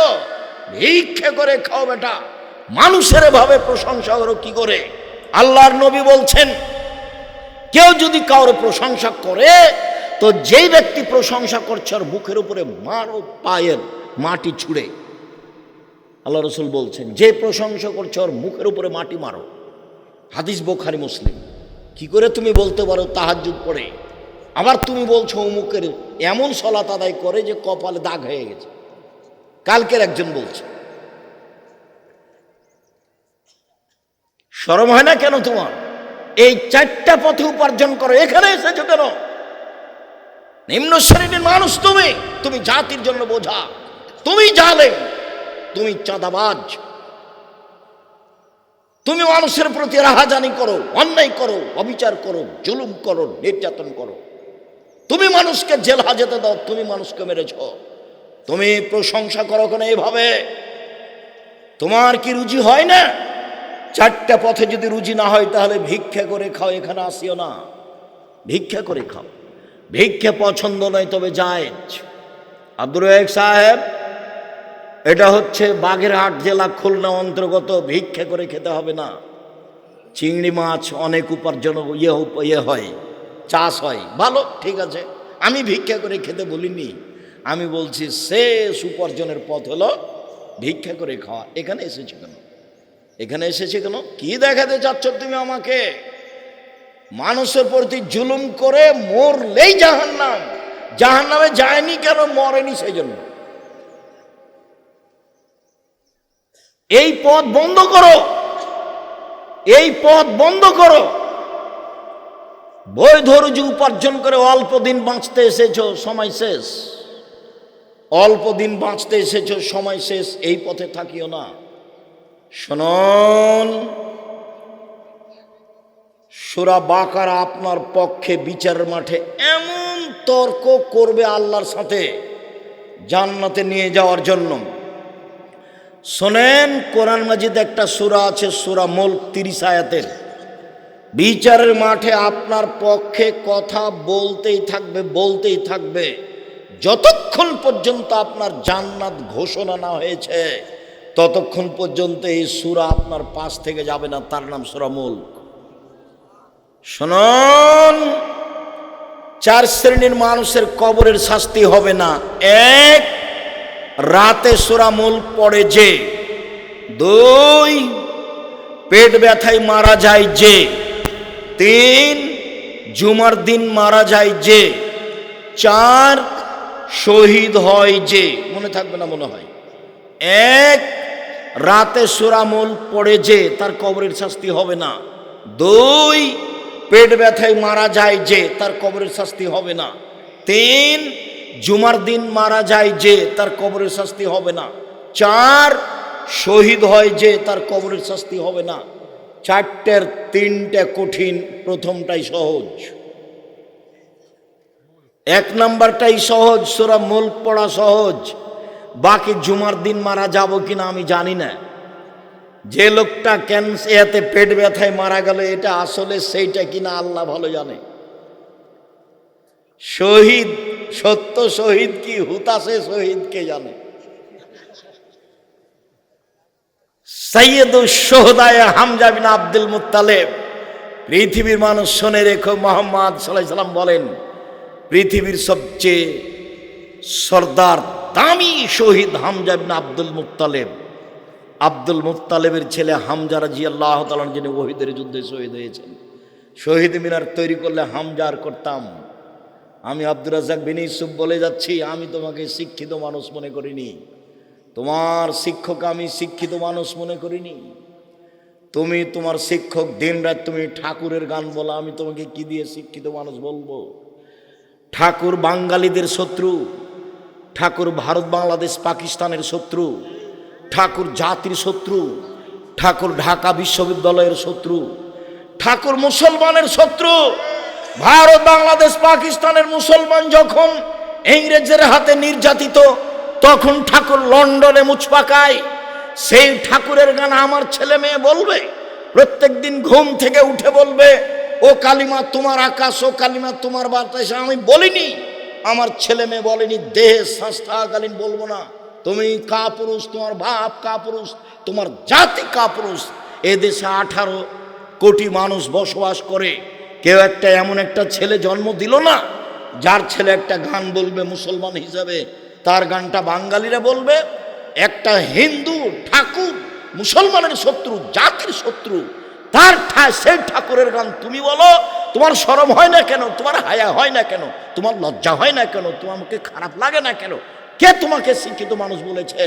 A: ভিক্ষে করে খাও বেটা। মানুষের ভাবে প্রশংসা করো কি করে? আল্লাহর নবী বলছেন, কেউ যদি কারোর প্রশংসা করে, তো যেই ব্যক্তি প্রশংসা করছে ওর বুকের উপরে মারো পায়ের মাটি ছুঁড়ে। আল্লাহ রসুল বলছেন, যে প্রশংসা করছে ওর মুখের উপরে মাটি মারো। হাদিস বুখারী মুসলিম। কি করে তুমি বলতে পারো তাহাজ্জুদ পড়ে, আবার তুমি বলছো অমুকের এমন সালাত আদায় করে যে কপালে দাগ হয়ে গেছে? কালকের একজন বলছে, শরম হয় না কেন তোমার? এই 4টা পথে উপার্জন করো, এখানে এসেছো কেন? নিম্ন শ্রেণীর মানুষ তুমি, তুমি জাতির জন্য বোঝা, তুমি জালেম, তুমি চাঁদাবাজ, তুমি মানুষের প্রতি রাহাজানি করো, অন্যায় করো, অবিচার করো, জুলুম করো, নির্যাতন করো, তুমি মানুষকে জেল হাজতে দাও, তুমি মানুষকে মেরেছ, তুমি প্রশংসা করো কেন এভাবে? তোমার কি রুজি হয় না? 4টা পথে যদি রুজি না হয়, তাহলে ভিক্ষা করে খাও, এখানে আসিও না। ভিক্ষা করে খাও, ভিক্ষা পছন্দ নয় তবে জায়েজ। আব্দুর রাজ্জাক সাহেব, এটা হচ্ছে বাগেরহাট জেলা, খুলনা অন্তর্গত। ভিক্ষা করে খেতে হবে না। চিংড়ি মাছ অনেক উপার্জন হয়, চাষ হয়, ভালো, ঠিক আছে। আমি ভিক্ষা করে খেতে বলিনি, আমি বলছি শেষ উপার্জনের পথ হলো ভিক্ষা করে খাওয়া। এখানে এসেছে কেন? এখানে এসেছে কেন? কি দেখাতে চাচ্ছ তুমি আমাকে? মানুষের প্রতি জুলুম করে মরলেই জাহান্নাম। জাহান্নামে যায়নি কেন? মরেনি সেই জন্য। এই পথ বন্ধ করো, এই পথ বন্ধ করো। বৈধ রুজি উপার্জন করে অল্প দিন বাঁচতে এসেছো, সময় শেষ। অল্প দিন বাঁচতে এসেছো, সময় শেষ। এই পথে থাকিও না। শুনুন, সূরা বাকারা আপনার পক্ষে বিচারের মাঠে এমন তর্ক করবে আল্লাহর সাথে জান্নাতে নিয়ে যাওয়ার জন্য। শোনেন, কোরআন মাজিদ একটা সূরা আছে, সূরা মুলক 30 আয়াতের। বিচারের মাঠে আপনার পক্ষে কথা বলতেই থাকবে, বলতেই থাকবে, যতক্ষণ পর্যন্ত আপনার জান্নাত ঘোষণা না হয়েছে ততক্ষণ পর্যন্ত এই সূরা আপনার পাশ থেকে যাবে না। তার নাম সূরা মুলক। শুনুন, 4 শ্রেণীর মানুষের কবরের শাস্তি হবে না। 1, রাতে সূরা মুলক পড়ে যে। 2, পেট ব্যথায় মারা যায় যে। 3, জুমার দিন মারা যায় যে। 4, শহীদ হয় যে। মনে থাকবে না মনে হয়? এক, রাতে সূরা মুল্ক পড়ে যে তার কবরের শাস্তি হবে না। দুই, পেট ব্যথায় মারা যায় যে তার কবরের শাস্তি হবে না। তিন, জুমার দিন মারা যায় যে তার কবরের শাস্তি হবে না। চার, শহীদ হয় যে তার কবরের শাস্তি হবে না। চারটের তিনটে কঠিন, প্রথমটাই সহজ। এক নাম্বারটাই সহজ, সূরা মুল্ক পড়া সহজ। বাকি জুমার দিন মারা যাব কিনা আমি জানি না। যে লোকটা ক্যান্সারে পেট ব্যথায় মারা গেল এটা আসলে সেইটা কিনা আল্লাহ ভালো জানে। শহীদ, সত্য শহীদ কি হুতাশে শহীদ কে জানে। সাইয়্যিদুশ শুহাদা হামজা বিন আব্দুল মুত্তালিব, পৃথিবীর মানুষ শুনে রেখো, মুহাম্মদ সাল্লাল্লাহু আলাইহি সাল্লাম বলেন পৃথিবীর সবচেয়ে সর্দার দামি শহীদ হামজা বিন আব্দুল মুত্তালিব। আব্দুল মুত্তালিবের ছেলে হামজা রাদিয়াল্লাহু তাআলা যিনি ওহদের যুদ্ধে শহীদ হয়েছেন। শহীদ মিনার তৈরি করলে হামজার করতাম। আমি আব্দুর রাজ্জাক বিন ইউসুফ বলে যাচ্ছি, আমি তোমাকে শিক্ষিত মানুষ মনে করিনি, তোমার শিক্ষক আমি শিক্ষিত মানুষ মনে করিনি। তুমি তোমার শিক্ষক দিনরাত তুমি ঠাকুরের গান বলা, আমি তোমাকে কি দিয়ে শিক্ষিত মানুষ বলবো? ঠাকুর বাঙালিদের শত্রু, ঠাকুর ভারত বাংলাদেশ পাকিস্তানের শত্রু, ঠাকুর জাতির শত্রু, ঠাকুর ঢাকা বিশ্ববিদ্যালয়ের শত্রু, ঠাকুর মুসলমানের শত্রু। ভারত বাংলাদেশ পাকিস্তানের মুসলমান যখন ইংরেজের হাতে নির্যাতিত, তখন ঠাকুর লন্ডনে মুছ পাকায়। সেই ঠাকুরের গান আমার ছেলে মেয়ে বলবে, প্রত্যেক দিন ঘুম থেকে উঠে বলবে, ও কালিমা তোমার আকাশ, ও কালিমা তোমার বাতাস। আমি বলিনি, আমার ছেলে মেয়ে বলেনি, দেহে শ্বাস থাকাকালীন বলবো না তুমি কাপুরুষ, তোমার বাপ কাপুরুষ, তোমার জাতি কাপুরুষ। এদেশে 18 কোটি মানুষ বসবাস করে, কেউ একটা এমন একটা ছেলে জন্ম দিল না যার ছেলে একটা গান বলবে মুসলমান হিসাবে, তার গানটা বাঙালিরা বলবে। একটা হিন্দু ঠাকুর মুসলমানের শত্রু, জাতির শত্রু, তার সেই ঠাকুরের গান তুমি বলো, তোমার শরম হয় না কেন? তোমার হায়া হয় না কেন? তোমার লজ্জা হয় না কেন? তোমাকে খারাপ লাগে না কেন? কে তোমাকে শিক্ষিত মানুষ বলেছে?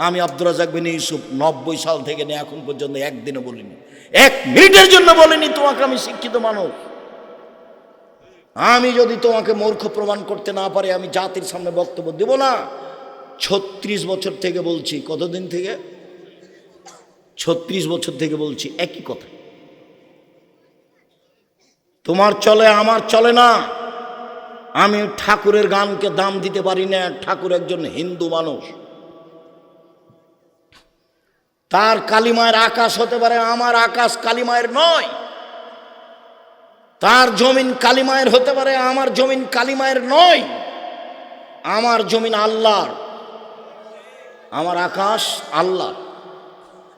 A: আমি আব্দুর রাজ্জাক বিন ইউসুফ 90 সাল থেকে নিয়ে এখন পর্যন্ত একদিনও বলিনি, 1 মিনিটের জন্য বলিনি তোমাকে আমি শিক্ষিত মানুষ। আমি যদি তোমাকে মূর্খ প্রমাণ করতে না পারি, আমি জাতির সামনে বক্তব্য দেব না। 36 বছর থেকে বলছি। কতদিন থেকে? 36 বছর থেকে বলছি একই কথা। তোমার চলে, আমার চলে না। আমি ঠাকুরের গানকে দাম দিতে পারি না। ঠাকুর একজন হিন্দু মানুষ, তার কালিমায়ের আকাশ হতে পারে, আমার আকাশ কালিমায়ের নয়। তার জমিন কালিমায়ের হতে পারে, আমার জমিন কালিমায়ের নয়। আমার জমিন আল্লাহর, আমার আকাশ আল্লাহর,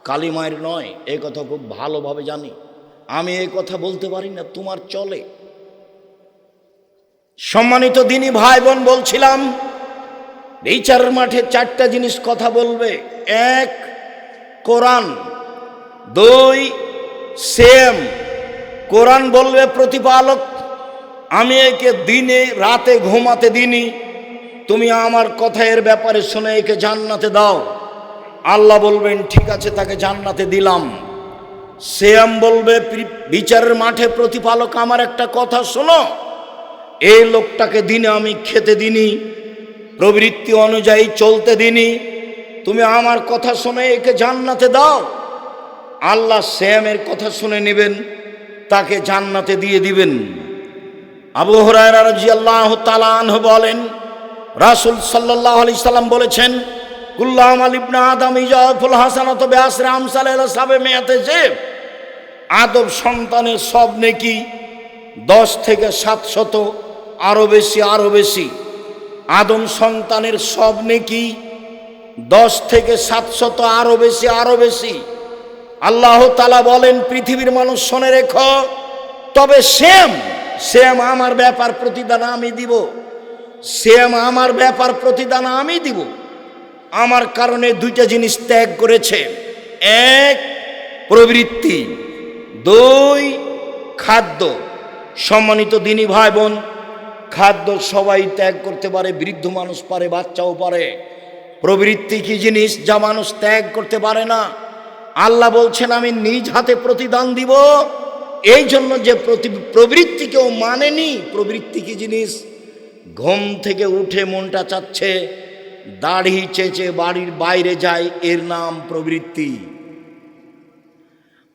A: কালিমায়ের নয়। এই কথা খুব ভালোভাবে জানি। আমি এই কথা বলতে পারি না, তোমার চলে। সম্মানিত দিনী ভাই বোন, বলছিলাম বিচারের মাঠে 4টা জিনিস কথা বলবে। 1, কোরআন। 2, সেম। কোরআন বলবে প্রতিপালক, আমি একে দিনে রাতে ঘুমাতে দিনি, তুমি আমার কথা এর ব্যাপারে শুনে একে জান্নাতে দাও। আল্লাহ বলবেন ঠিক আছে, তাকে জান্নাতে দিলাম। সেম বলবে বিচারের মাঠে প্রতিপালক, আমার একটা কথা শোনো, এই লোকটাকে দিনে আমি খেতে দিনি, প্রবৃত্তি অনুযায়ী চলতে দিনি, তুমি আমার কথা শুনে একে জান্নাতে দাও। আল্লাহ সেমের কথা শুনে নেবেন, তাকে জান্নাতে দিয়ে দিবেন। আবু হুরায়রা রাদিয়াল্লাহু তাআলা আনহু বলেন, রাসূল সাল্লাল্লাহু আলাইহি সাল্লাম বলেছেন, কুল্লু আমাল ইবনে আদম ইয়াফুল হাসানাতু বিআশরি আমসালিহা সাবে মিয়াতে যে, আদম সন্তানের সব নেকি 10 থেকে 700, আরো বেশি, আরো বেশি। আদম সন্তানের সব নেকি 10 থেকে 700, আরো বেশি, আরো বেশি। আল্লাহ তাআলা বলেন, পৃথিবীর মানুষ শুনে রেখো, তবে সেম আমার ব্যাপার প্রতিদান আমি দিব। সেম আমার ব্যাপার প্রতিদান আমি দিব। আমার কারণে 2টা জিনিস ত্যাগ করেছে। 1, প্রবৃত্তি। 2, খাদ্য। সম্মানিত দিনী ভাই বোন, খাদ্য সবাই ত্যাগ করতে পারে, বৃদ্ধ মানুষ পারে, বাচ্চাও পারে। প্রবৃত্তি কি জিনিস যা মানুষ ত্যাগ করতে পারে না? আল্লাহ বলছেন আমি নিজ হাতে প্রতিদান দিব। এই জন্য যে প্রবৃত্তি কেউ মানেনি, প্রবৃত্তি কি জিনিস? ঘুম থেকে উঠে মনটা চাচ্ছে দাড়ি চেঁচে বাড়ির বাইরে যায়, এর নাম প্রবৃত্তি।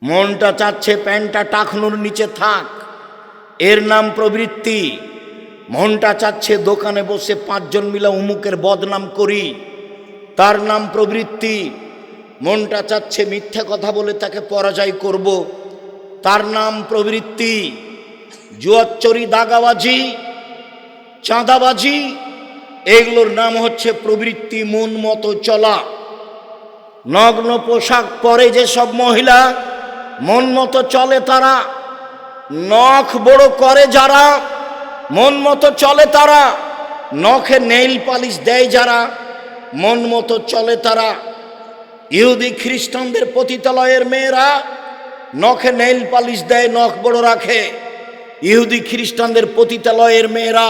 A: মনটা চাচ্ছে প্যান্টটা টাকনুর নিচে থাক, এর নাম প্রবৃত্তি। মনটা চাচ্ছে দোকানে বসে 5 জন মিলে অমুকের বদনাম করি, তার নাম প্রবৃত্তি। মনটা চাচ্ছে মিথ্যা কথা বলে তাকে পরাজয় করব, তার নাম প্রবৃত্তি। জুয়াচুরি, দাগাবাজি, চাঁদাবাজি, এগুলোর নাম হচ্ছে প্রবৃত্তি, মন মতো চলা। নগ্ন পোশাক পরে যেসব মহিলা মন মতো চলে তারা, নখ বড় করে যারা মন মতো চলে তারা, নখে নেইল পালিশ দেয় যারা মন মতো চলে তারা। ইহুদি খ্রিস্টানদের পতিতালয়ের মেয়েরা নখে নেইল পালিশ দেয়, নখ বড় রাখে। ইহুদি খ্রিস্টানদের পতিতালয়ের মেয়েরা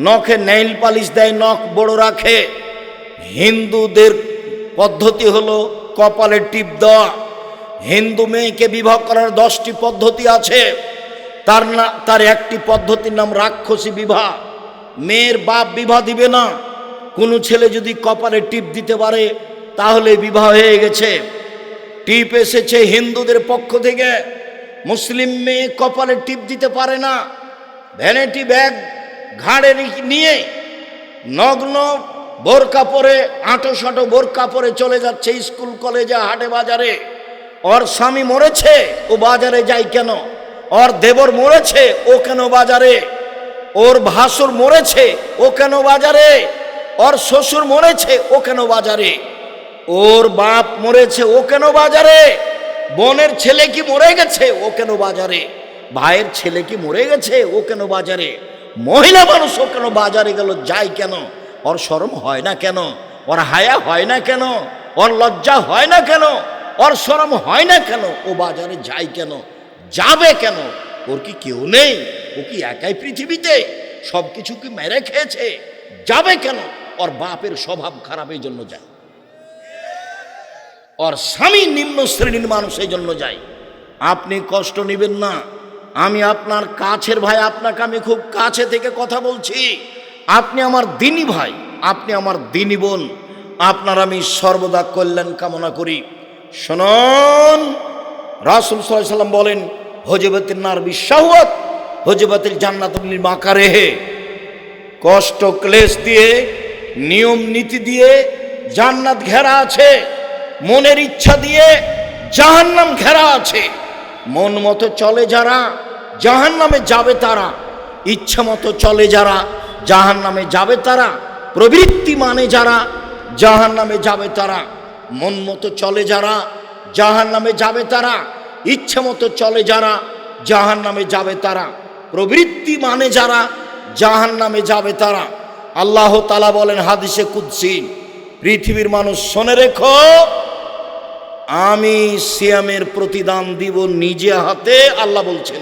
A: নখে নেইল পালিশ দেয়, নখ বড় রাখে। হিন্দুদের পদ্ধতি হলো কপালে টিপ দেওয়া। হিন্দু মেয়েকে বিবাহ করার 10টি পদ্ধতি আছে, তার একটি পদ্ধতির নাম রাক্ষসী বিবাহ। মেয়ের বাপ বিবাহ দিবে না। কোনো ছেলে যদি কপালে টিপ দিতে পারে তাহলে বিবাহ হয়ে গেছে। টিপ এসেছে হিন্দুদের পক্ষ থেকে। মুসলিম মেয়ে কপালে টিপ দিতে পারে না। ভ্যানিটি ব্যাগ ঘাড়ে নিয়ে নগ্ন বোরকা পরে, আঁটো সাঁটো বোরকা পরে চলে যাচ্ছে স্কুল কলেজে, হাটে বাজারে। ওর স্বামী মরেছে, ও বাজারে যায় কেন? ওর দেবর মরেছে, ও কেন বাজারে? ওর ভাসুর মরেছে, ও কেন বাজারে? ওর শ্বশুর মরেছে, ও কেন বাজারে? ওর বাপ মরেছে, ও কেন বাজারে? বোনের ছেলে কি মরে গেছে, ও কেন বাজারে? ভাইয়ের ছেলে কি মরে গেছে, ও কেন বাজারে? মহিলা মানুষ ও কেন বাজারে গেল, যায় কেন? ওর শরম হয় না কেন? ওর হায়া হয় না কেন? ওর লজ্জা হয় না কেন? ওর শরম হয় না কেন? ও বাজারে যায় কেন? যাবে কেন? ওর কি কেউ নেই? ও কি একাই পৃথিবীতে? সব কিছু কি মেরে খেয়েছে? যাবে কেন? ওর বাপের স্বভাব খারাপ, এই জন্য যায়। ওর স্বামী নিম্ন শ্রেণীর মানুষ, এই জন্য যায়। আপনি কষ্ট নেবেন না। আমি আপনার কাছের ভাই, আপনাকে আমি খুব কাছে থেকে কথা বলছি। আপনি আমার দিনী ভাই, আপনি আমার দিনী বোন, আপনার আমি সর্বদা কল্যাণ কামনা করি। শুনুন, রাসূল সাল্লাল্লাহু আলাইহি ওয়াসাল্লাম বলেন, হজবাতিন নার বিশাওয়াত হজবাতিল জান্নাতুল মাকারেহে। কষ্ট ক্লেশ দিয়ে, নিয়ম নীতি দিয়ে জান্নাত ঘেরা আছে, মনের ইচ্ছা দিয়ে জাহান্নাম ঘেরা আছে। মন মতো চলে যারা জাহান্নামে যাবে তারা, ইচ্ছা মতো চলে যারা জাহান্নামে যাবে তারা, প্রবৃত্তি মানে যারা জাহান্নামে যাবে তারা, মন মতো চলে যারা জাহান্নামে যাবে তারা, ইচ্ছা মতো চলে যারা জাহান্নামে যাবে তারা, প্রবৃত্তি মানে যারা জাহান্নামে যাবে তারা। আল্লাহ তাআলা বলেন হাদিসে কুদসি, পৃথিবীর মানুষ শোনে রেখো, আমি সিয়ামের প্রতিদান দিব নিজে হাতে। আল্লাহ বলছেন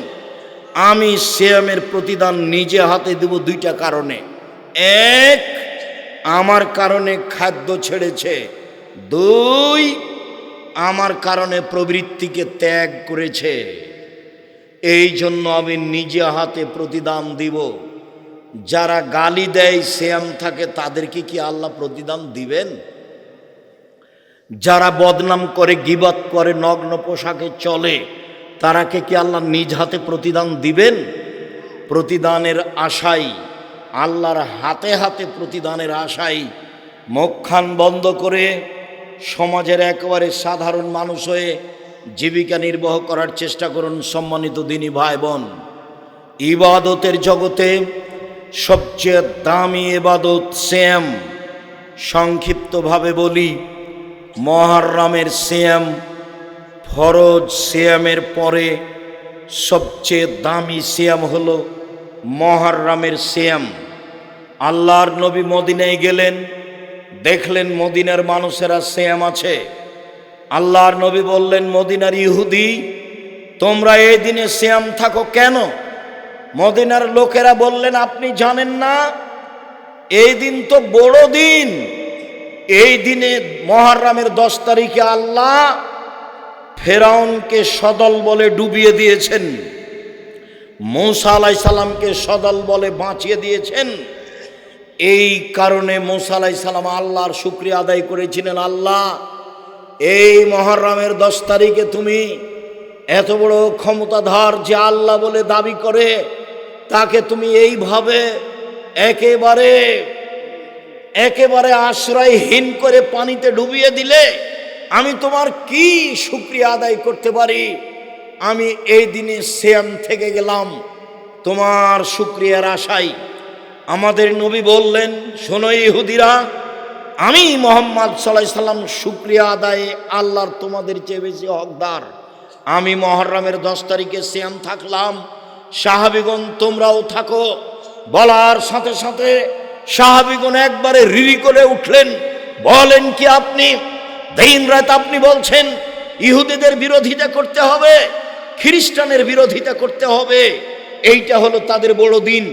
A: আমি সিয়ামের প্রতিদান নিজে হাতে দেব 2টা কারণে। এক, আমার কারণে খাদ্য ছেড়েছে। 2, আমার কারণে প্রবৃত্তিকে ত্যাগ করেছে। এই জন্য আমি নিজে হাতে প্রতিদান দিব। যারা গালি দেয়, সিয়াম থাকে, তাদেরকে কি আল্লাহ প্রতিদান দিবেন? যারা বদনাম করে, গীবত করে, নগ্ন পোশাকে চলে, তারাকে কি আল্লাহ নিজ হাতে প্রতিদান দিবেন? প্রতিদানের আশাই, আল্লাহর হাতে হাতে প্রতিদানের আশাই মুখখান বন্ধ করে সমাজের একেবারে সাধারণ মানুষ হয়ে জীবিকা নির্বাহ করার চেষ্টা করুন। সম্মানিত দিনী ভাই বোন, ইবাদতের জগতে সবচেয়ে দামি ইবাদত সিয়াম। সংক্ষিপ্তভাবে বলি, মুহররমের সিয়াম, ফরজ সিয়ামের পরে সবচেয়ে দামি সিয়াম হলো মুহররমের সিয়াম। আল্লাহর নবী মদিনায় গেলেন, দেখলেন মদিনার মানুষেরা সিয়াম আছে। আল্লাহর নবী বললেন, মদিনার ইহুদি, তোমরা এই দিনে সিয়াম থাকো কেন? মদিনার লোকেরা বললেন, আপনি জানেন না এই দিন তো বড় দিন, এই দিনে মুহররমের 10 তারিখে আল্লাহ ফেরাউনকে সদল বলে ডুবিয়ে দিয়েছেন, মূসা আলাইহিস সালামকে সদল বলে বাঁচিয়ে দিয়েছেন। এই কারণে মূসা আলাইহিস সালাম আল্লাহর শুকরিয়া আদায় করেছিলেন, আল্লাহ এই মুহররমের 10 তারিখে তুমি এত বড় ক্ষমতাধর যে আল্লাহ বলে দাবি করে তাকে তুমি এইভাবে একেবারে আশ্রয়হীন করে পানিতে ডুবিয়ে দিলে, আমি তোমার কি শুকরিয়া আদায় করতে পারি। আমি এই দিনে সিয়াম থেকে গেলাম তোমার শুকরিয়ার আশায়। আমাদের নবী বললেন, শোনো ইহুদিরা, আমি মুহাম্মদ সাল্লাল্লাহু আলাইহি সাল্লাম শুকরিয়া আদায়ে আল্লাহর তোমাদের চেয়ে বেশি হকদার। আমি মুহররমের 10 তারিখে সিয়াম থাকলাম, সাহাবীগণ তোমরাও থাকো। বলার সাথে সাথে সাহাবীগণ একবারে রিরি করে উঠলেন, বলেন কি আপনি দিন রাত আপনি বলছেন ইহুদিদের বিরোধিতা করতে হবে, খ্রিস্টানের বিরোধিতা করতে হবে, এইটা হলো তাদের বড় দিন,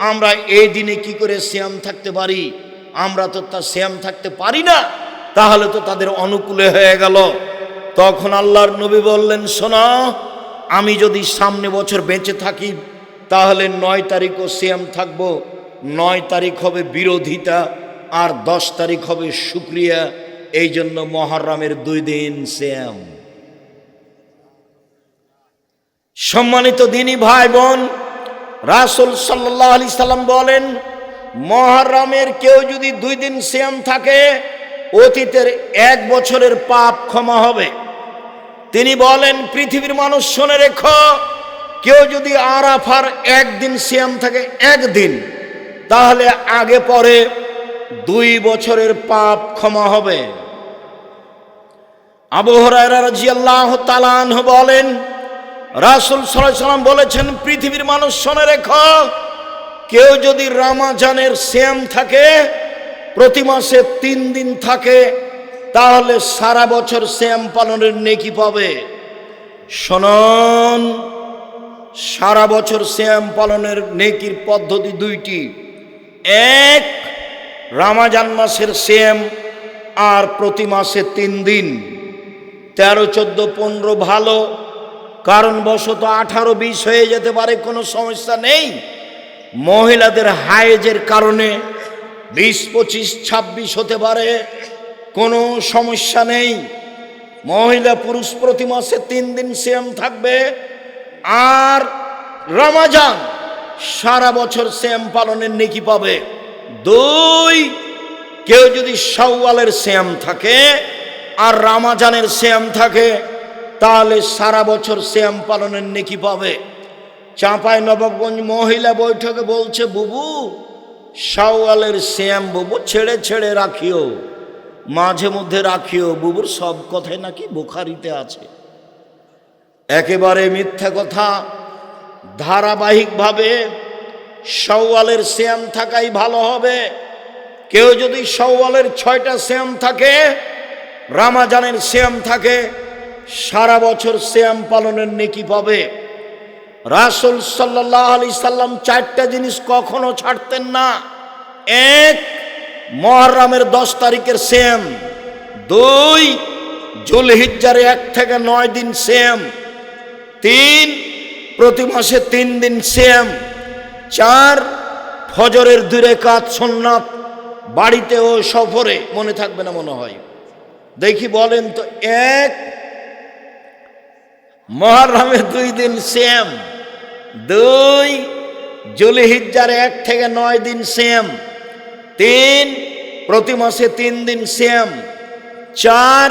A: আমরা এই দিনে কি করে সিয়াম থাকতে পারি? আমরা তো তা সিয়াম থাকতে পারি না, তাহলে তো তাদের অনুকূলে হয়ে গেল। তখন আল্লাহর নবী বললেন, শোনো, আমি যদি সামনে বছর বেঁচে থাকি তাহলে 9 তারিখও সিয়াম থাকবো। 9 তারিখ হবে বিরোধিতা আর 10 তারিখ হবে শুকরিয়া। এই জন্য মুহররমের 2 দিন সিয়াম। সম্মানিত দিনী ভাই বোন, রাসূল সাল্লাল্লাহু আলাইহি সাল্লাম বলেন, মুহররমের কেউ যদি 2 দিন সিয়াম থাকে অতীতের 1 বছরের পাপ ক্ষমা হবে। তিনি বলেন, পৃথিবীর মানুষ শুনে রেখো, কেউ যদি আরাফার 1 দিন সিয়াম থাকে 1 দিন, তাহলে আগে পরে 2 বছরের পাপ ক্ষমা হবে। আবু হুরায়রা রাদিয়াল্লাহু তাআলা আনহু বলেন, রাসূল সাল্লাল্লাহু আলাইহি সাল্লাম বলেছেন, পৃথিবীর মানুষ শুনে রেখো, কেউ যদি রমজানের সিয়াম থাকে, প্রতি মাসে 3 দিন থাকে, তাহলে সারা বছর সিয়াম পালনের নেকি পাবে। শুনুন, সারা বছর সিয়াম পালনের নেকির পদ্ধতি 2টি। এক, রমজান মাসের সিয়াম আর প্রতি মাসে 3 দিন। 13, 14, 15 ভালো, কারণবশত 18, 20 হয়ে যেতে পারে, কোনো সমস্যা নেই। মহিলাদের হায়েজের কারণে 20, 25, 26 হতে পারে, কোনো সমস্যা নেই। মহিলা পুরুষ প্রতি মাসে 3 দিন সিয়াম থাকবে। আর রমজান সারা বছর সিয়াম পালনের নেকি পাবে। 2, কেউ যদি শাওয়ালের সিয়াম থাকে আর রমজানের সিয়াম থাকে, তাহলে সারা বছর সিয়াম পালনের নেকি পাবে। চাঁপাইনবাবগঞ্জ মহিলা বৈঠকে বলছে, বুবু শাওয়ালের সিয়াম বুবু ছেড়ে ছেড়ে রাখিও, মাঝে মধ্যে রাখিও। বুবুর সব কথাই নাকি বুখারীতে আছে। একেবারে মিথ্যা কথা। ধারাবাহিকভাবে শাওয়ালের সিয়াম থাকাই ভালো হবে। কেউ যদি শাওয়ালের 6টা সিয়াম থাকে, রমজানের সিয়াম থাকে, সারা বছর সিয়াম পালনের নেকি পাবে। রাসূল সাল্লাল্লাহু আলাইহি সাল্লাম 4টা জিনিস কখনো ছাড়তেন না। 1, মুহররমের 10 তারিখের সিয়াম। 2, যুলহিজ্জার 1 থেকে 9 দিন সিয়াম। 3, প্রতি মাসে 3 দিন সিয়াম। 4, ফজরের 2 রাকাত সুন্নাত, বাড়িতে ও সফরে। মনে থাকবে না মনে হয়, দেখি বলেন তো। 1, মুহররমের 2 দিন সিয়াম। 2, যুলহিজ্জার 1 থেকে 9 দিন সিয়াম। 3, প্রতি মাসে 3 দিন সিয়াম। 4,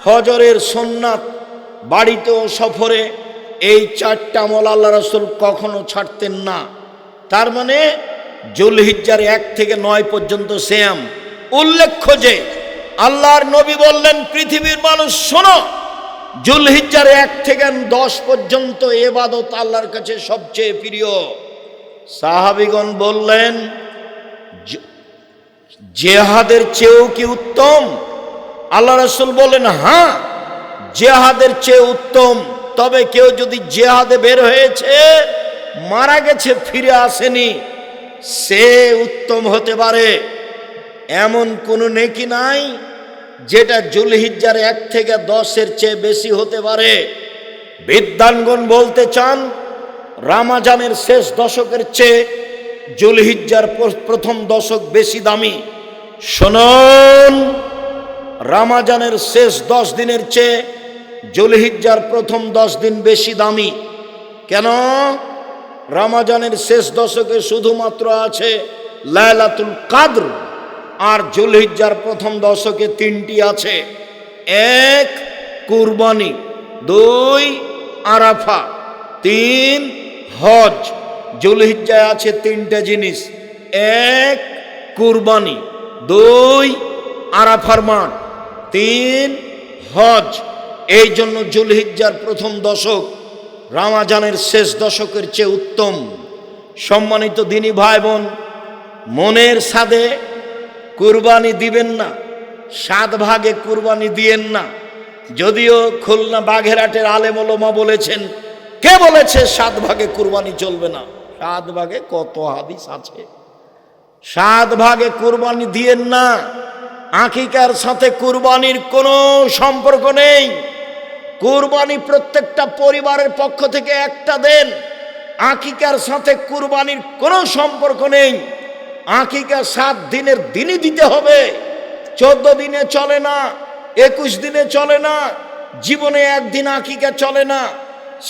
A: ফজরের সুন্নাত, বাড়িতে ও সফরে। এই 4টা আমল আল্লাহ রাসূল কখনো ছাড়তেন না। তার মানে যুলহিজ্জার 1 থেকে 9 পর্যন্ত সিয়াম। উল্লেখ্য যে আল্লাহর নবী বললেন, পৃথিবীর মানুষ শোনো, যুলহিজ্জার 1 থেকে 10 পর্যন্ত ইবাদত আল্লাহর কাছে সবচেয়ে প্রিয়। সাহাবীগণ বললেন, জিহাদের চেয়েও কি উত্তম? আল্লাহ রাসূল বলেন, হ্যাঁ, জিহাদের চেয়ে উত্তম। তবে কেউ যদি জিহাদে বের হয়েছে, মারা গেছে, ফিরে আসেনি, সে উত্তম হতে পারে। এমন কোনো নেকি নাই যেটা জুলহিজ্জার 1 থেকে 10-এর চেয়ে বেশি হতে পারে। বিদ্বানগণ বলতে চান রমজানের শেষ দশকের চেয়ে জুলহিজ্জার প্রথম দশক বেশি দামি। শুনুন, রমজানের শেষ 10 দিনের চেয়ে জুলহিজ্জার প্রথম 10 দিন বেশি দামি। কেন? রমজানের শেষ দশকে শুধুমাত্র আছে লাইলাতুল কদর, আর জুলহিজ্জার প্রথম দশকে 3টি আছে। 1 কুরবানি, 2 আরাফা, 3 হজ। জুলহিজ্জায় আছে 3টে জিনিস, 1 কুরবানি, 2 আরাফার মাঠ, 3 হজ। এই জন্য জুলহিজ্জার প্রথম দশক রমজানের শেষ দশকের চেয়ে উত্তম। সম্মানিত দিনী ভাই বোন, মনের সাধে কুরবানি দিবেন না, 7 ভাগে কুরবানি দিয়েন না। যদিও খুলনা বাঘেরহাটের আলেম ওলামা বলেছেন, কে বলেছে 7 ভাগে কুরবানি চলবে না? 7 ভাগে কত হাদিস আছে। 7 ভাগে কুরবানি দিয়েন না। আকিকার সাথে কুরবানির কোনো সম্পর্ক নেই। কুরবানি প্রত্যেকটা পরিবারের পক্ষ থেকে একটা দেন। আকিকার সাথে কুরবানির কোনো সম্পর্ক নেই। আকিকা 7 দিনের দিনই দিতে হবে, 14 দিনে চলে না, 21 দিনে চলে না, জীবনে একদিন আকিকা চলে না।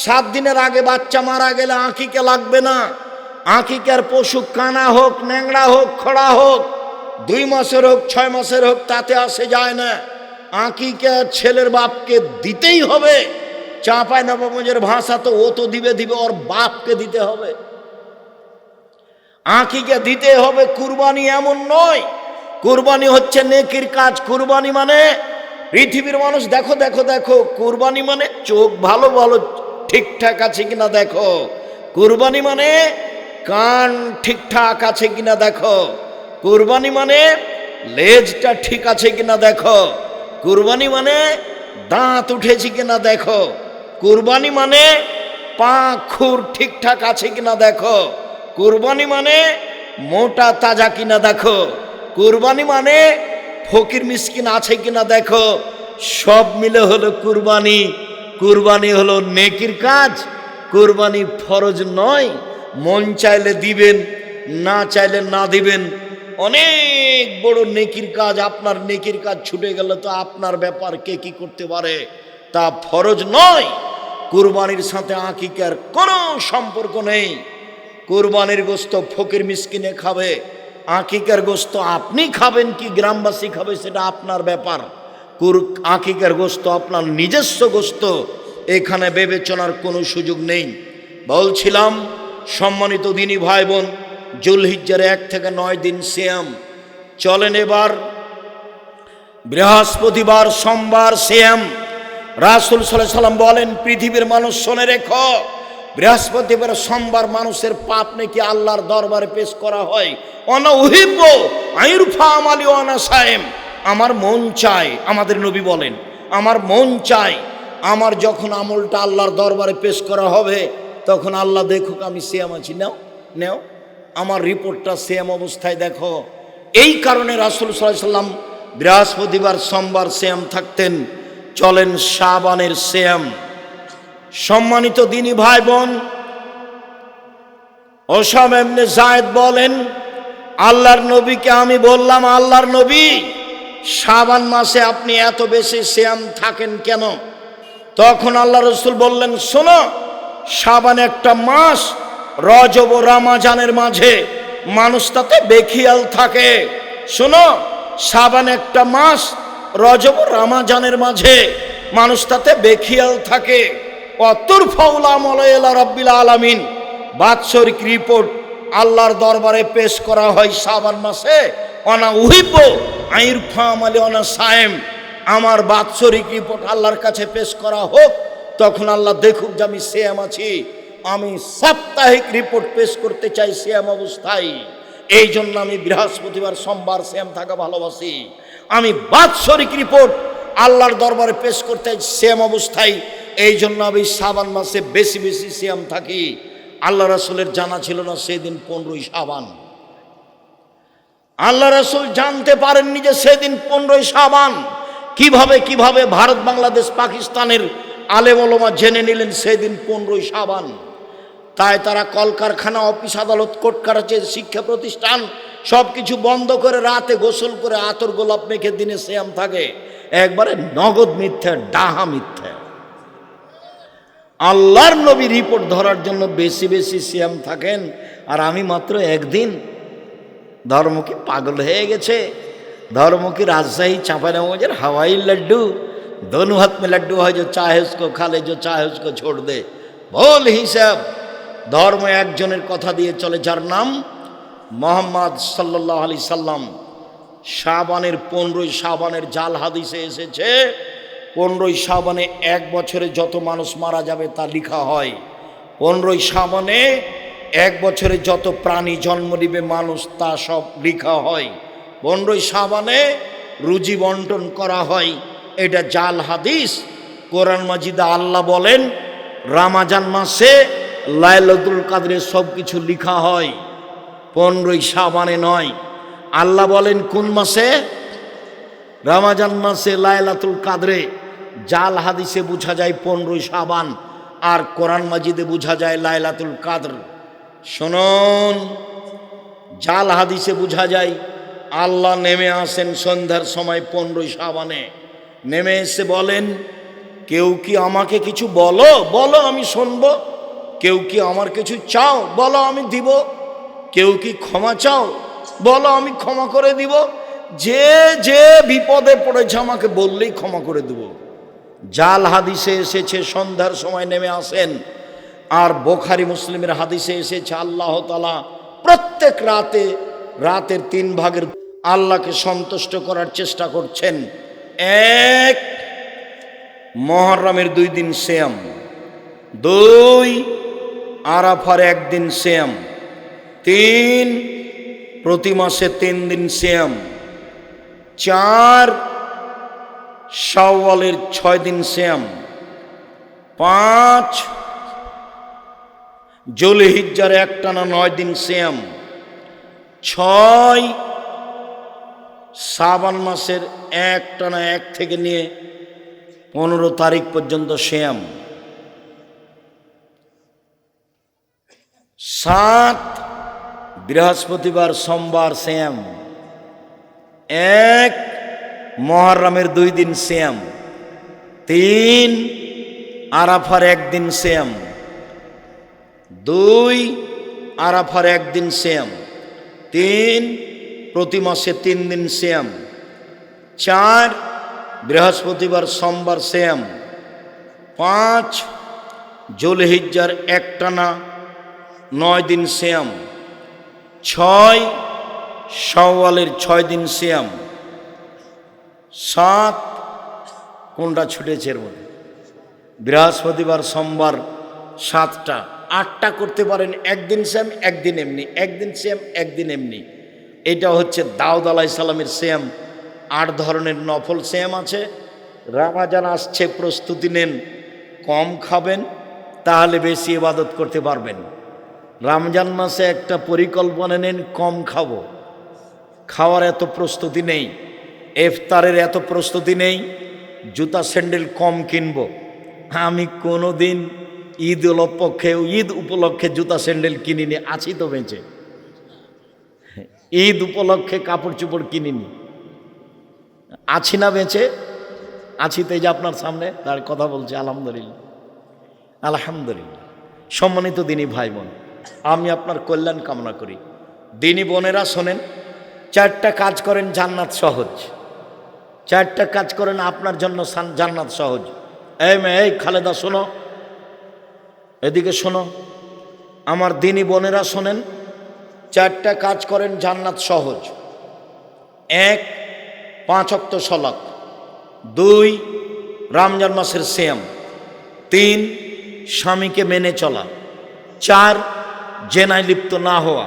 A: 7 দিনের আগে বাচ্চা মারা গেলে আকিকা লাগবে না। আকিকার পশু কানা হোক, ন্যাংড়া হোক, খড়া হোক, 2 মাসের হোক, 6 মাসের হোক, তাতে আসে যায় না। আকিকা ছেলের বাপকে দিতেই হবে। চাঁপাই নবাবগঞ্জের ভাষা তো ও তো দিবে, ওর বাপকে দিতে হবে। আকিকা দিতে হবে। কুরবানি এমন নয়। কুরবানি হচ্ছে নেকির কাজ। কুরবানি মানে পৃথিবীর মানুষ দেখো দেখো দেখো, কুরবানি মানে চোখ ভালো ভালো ঠিকঠাক আছে কিনা দেখো। কুরবানি মানে কান ঠিকঠাক আছে কিনা দেখো। কুরবানি মানে লেজটা ঠিক আছে কিনা দেখো। কুরবানি মানে দাঁত উঠেছে কিনা দেখো। কুরবানি মানে পা খুর ঠিকঠাক আছে কিনা দেখো। কুরবানি মানে মোটা তাজা কিনা দেখো। কুরবানি মানে ফকির মিসকিন আছে কিনা দেখো। সব মিলে হলো কুরবানি। কুরবানি হলো নেকির কাজ। কুরবানি ফরজ নয়। মন চাইলে দিবেন, না চাইলে না দিবেন। অনেক বড় নেকির কাজ। আপনার নেকির কাজ ছুটে গেলে তো আপনার ব্যাপার, কে কি করতে পারে, তা ফরজ নয়। কুরবানির সাথে আকিকার কোনো সম্পর্ক নেই। কুরবানির গোশত ফকির মিসকিনে খাবে, আকিকার গোশত আপনি খাবেন কি গ্রামবাসী খাবে সেটা আপনার ব্যাপার। আকিকার গোশত আপনার নিজস্ব গোশত, এখানে বিবেচনার কোনো সুযোগ নেই। বলছিলাম সম্মানিত দিনী ভাই বোন, জুলহিজ্জার 1 থেকে 9 দিন সিয়াম চলেন। এবার বৃহস্পতিবার, সোমবার সিয়াম। রাসূল সাল্লাল্লাহু আলাইহি সাল্লাম বলেন, পৃথিবীর মানুষ শোনে রেখো, বৃহস্পতিবার সোমবার মানুষের পাপ নাকি আল্লাহর দরবারে পেশ করা হয়। অনা উহিব্ব আইরফা আমালি ওয়ানা সায়েম। আমার মন চায়, আমাদের নবী বলেন, আমার মন চায় আমার যখন আমলটা আল্লাহর দরবারে পেশ করা হবে তখন আল্লাহ দেখুক আমি সিয়াম আছি। নাও নাও আমার রিপোর্টটা সিয়াম অবস্থায় দেখো। এই কারণে রাসূল সাল্লাল্লাহু আলাইহি সাল্লাম বৃহস্পতিবার সোমবার সিয়াম থাকতেন। চলেন শাবানের সিয়াম। সম্মানিত দিনী ভাই বোন, ওসামা ইবনে যায়েদ বলেন, আল্লাহর নবীকে আমি বললাম, আল্লাহর নবী শাবান মাসে আপনি এত বেশি সিয়াম থাকেন কেন? তখন আল্লাহ রাসূল বললেন, শোনো, শাবান একটা মাস, রজব ও রমজানের মাঝে মানুষ তাতে বেখিয়াল থাকে। শোনো, শাবান একটা মাস, রজব ও রমজানের মাঝে মানুষ তাতে বেখিয়াল থাকে। অতুরফাউল আমাল ইলা রাব্বিল আলামিন। বাৎসরিক রিপোর্ট আল্লাহর দরবারে পেশ করা হয় শাবান মাসে। অনা উহিব্ব আইরফা আমালি অনা সায়েম। আমার বাৎসরিক রিপোর্ট আল্লাহর কাছে পেশ করা হোক, তখন আল্লাহ দেখুক যে আমি সিয়াম আছি। আমি সাপ্তাহিক রিপোর্ট পেশ করতে চাই সিয়াম অবস্থায়। এই জন্য আমি বৃহস্পতিবার সোমবার সিয়াম থাকা ভালোবাসি। আমি বাৎসরিক রিপোর্ট আল্লাহর দরবারে পেশ করতে চাই সিয়াম অবস্থায়। এই জন্য আমি শাবান মাসে বেশি বেশি সিয়াম থাকি। আল্লাহ রাসূলের জানা ছিল না সেদিন 15ই শাবান। আল্লাহ রাসূল জানতে পারেননি যে সেদিন 15ই শাবান। কিভাবে ভারত, বাংলাদেশ, পাকিস্তানের আলেম ওলামা জেনে নিলেন সেদিন 15ই শাবান। তাই তারা কলকারখানা, অফিস, আদালত, কোর্ট কাছারি, শিক্ষা প্রতিষ্ঠান সব কিছু বন্ধ করে রাতে গোসল করে আতর গোলাপ মেখে দিনে সিয়াম থাকে। একবারে নগদ মিথ্যা, ডাহা মিথ্যা। আল্লাহর নবী রিপোর্ট ধরার জন্য বেশি বেশি সিয়াম থাকেন, আর আমি মাত্র একদিন। ধর্ম কি পাগল হয়ে গেছে? धर्म की राजशाही चांपानेर हवाई लड्डू, दोनों हाथ में लड्डू है, जो चाहे उसको खा ले, जो चाहे उसको छोड़ दे। भूल हिसाब। धर्म एक जনের কথা দিয়ে চলে যার নাম মোহাম্মদ সাল্লাল্লাহু আলাইহি সাল্লাম। শাবানের 15ই শাবানের জাল হাদিসে এসেছে 15ই শাবানে এক বছরে যত মানুষ মারা যাবে তা লেখা হয়। 15ই শাবানে এক বছরে যত প্রাণী জন্ম নিবে মানুষ তা সব লেখা হয়। 15ই শাবানে রুজি বন্টন করা হয়। এটা জাল হাদিস। কোরআন মাজিদে আল্লাহ বলেন রমজান মাসে লাইলাতুল কদরে সব কিছু লেখা হয়, 15ই শাবানে নয়। আল্লাহ বলেন কোন মাসে? রমজান মাসে লাইলাতুল কদরে। জাল হাদিসে বোঝা যায় 15ই শাবান, আর কোরআন মাজিদে বোঝা যায় লাইলাতুল কদর। শুনুন, জাল হাদিসে বোঝা যায় আল্লাহ নেমে আসেন সন্ধ্যার সময় 15ই শাবানে। নেমে এসে বলেন, কেউ কি আমাকে কিছু বলো, বলো আমি শুনবো। কেউ কি আমার কিছু চাও, বলো আমি দিব। কেউ কি ক্ষমা চাও, বলো আমি ক্ষমা করে দিব। যে যে বিপদে পড়েছে আমাকে বললেই ক্ষমা করে দেব। জাল হাদিসে এসেছে সন্ধ্যার সময় নেমে আসেন, আর বুখারী মুসলিমের হাদিসে এসেছে আল্লাহ তাআলা প্রত্যেক রাতের 3 ভাগের আল্লাহকে সন্তুষ্ট করার চেষ্টা করছেন। 1 মুহররমের 2 দিন সিয়াম, 2 আরাফার 1 দিন সিয়াম, 3 প্রতি মাসে 3 দিন সিয়াম, 4 শাওয়ালের 6 দিন সিয়াম, 5 জুলহিজ্জার একটানা 9 দিন সিয়াম, 6 শাবান মাসের একটানা 1 থেকে নিয়ে 15 তারিখ পর্যন্ত সিয়াম, 7 বৃহস্পতিবার সোমবার সিয়াম, 1 মুহররমের 2 দিন সিয়াম, 3 আরাফার 1 দিন সিয়াম, 2 আরাফার 1 দিন সিয়াম, 3 প্রতি মাসে 3 দিন সিয়াম, 4 বৃহস্পতিবার সোমবার সিয়াম, 5 জুলহিজ্জার একটানা 9 দিন সিয়াম, 6 শাওয়ালের 6 দিন সিয়াম, 7 কোনটা ছুটেছে এর মধ্যে? বৃহস্পতিবার সোমবার 7টা, 8টা করতে পারেন। একদিন সিয়াম একদিন এমনি, একদিন সিয়াম একদিন এমনি। এটা হচ্ছে দাউদ আলাইহিস সালামের সিয়াম। 8 ধরনের নফল সিয়াম আছে। রমজান আসছে, প্রস্তুতি নেন, কম খাবেন তাহলে বেশি ইবাদত করতে পারবেন। রমজান মাসে একটা পরিকল্পনা নেন, কম খাবো। খাওয়ার এত প্রস্তুতি নেই, ইফতারের এত প্রস্তুতি নেই, জুতা স্যান্ডেল কম কিনবো। আমি কোনো দিন ঈদ উপলক্ষে জুতা স্যান্ডেল কিনিনি, আছি তো বেঁচে। ঈদ উপলক্ষে কাপড় চোপড় কিনিনি, আছি না বেঁচে? আছি তো, এই যে আপনার সামনে তার কথা বলছি। আলহামদুলিল্লাহ, আলহামদুলিল্লাহ। সম্মানিত দিনী ভাই বোন, আমি আপনার কল্যাণ কামনা করি। দিনী বোনেরা শোনেন, 4টা কাজ করেন জান্নাত সহজ। 4টা কাজ করেন আপনার জন্য জান্নাত সহজ। এই খালেদা শোনো, এদিকে শোনো, আমার দিনী বোনেরা শোনেন, 4টা কাজ করেন জান্নাত সহজ। 1 5 ওয়াক্ত সালাত, 2 রমজান মাসের সিয়াম, 3 স্বামীকে মেনে চলা, 4 জেনায় লিপ্ত না হওয়া।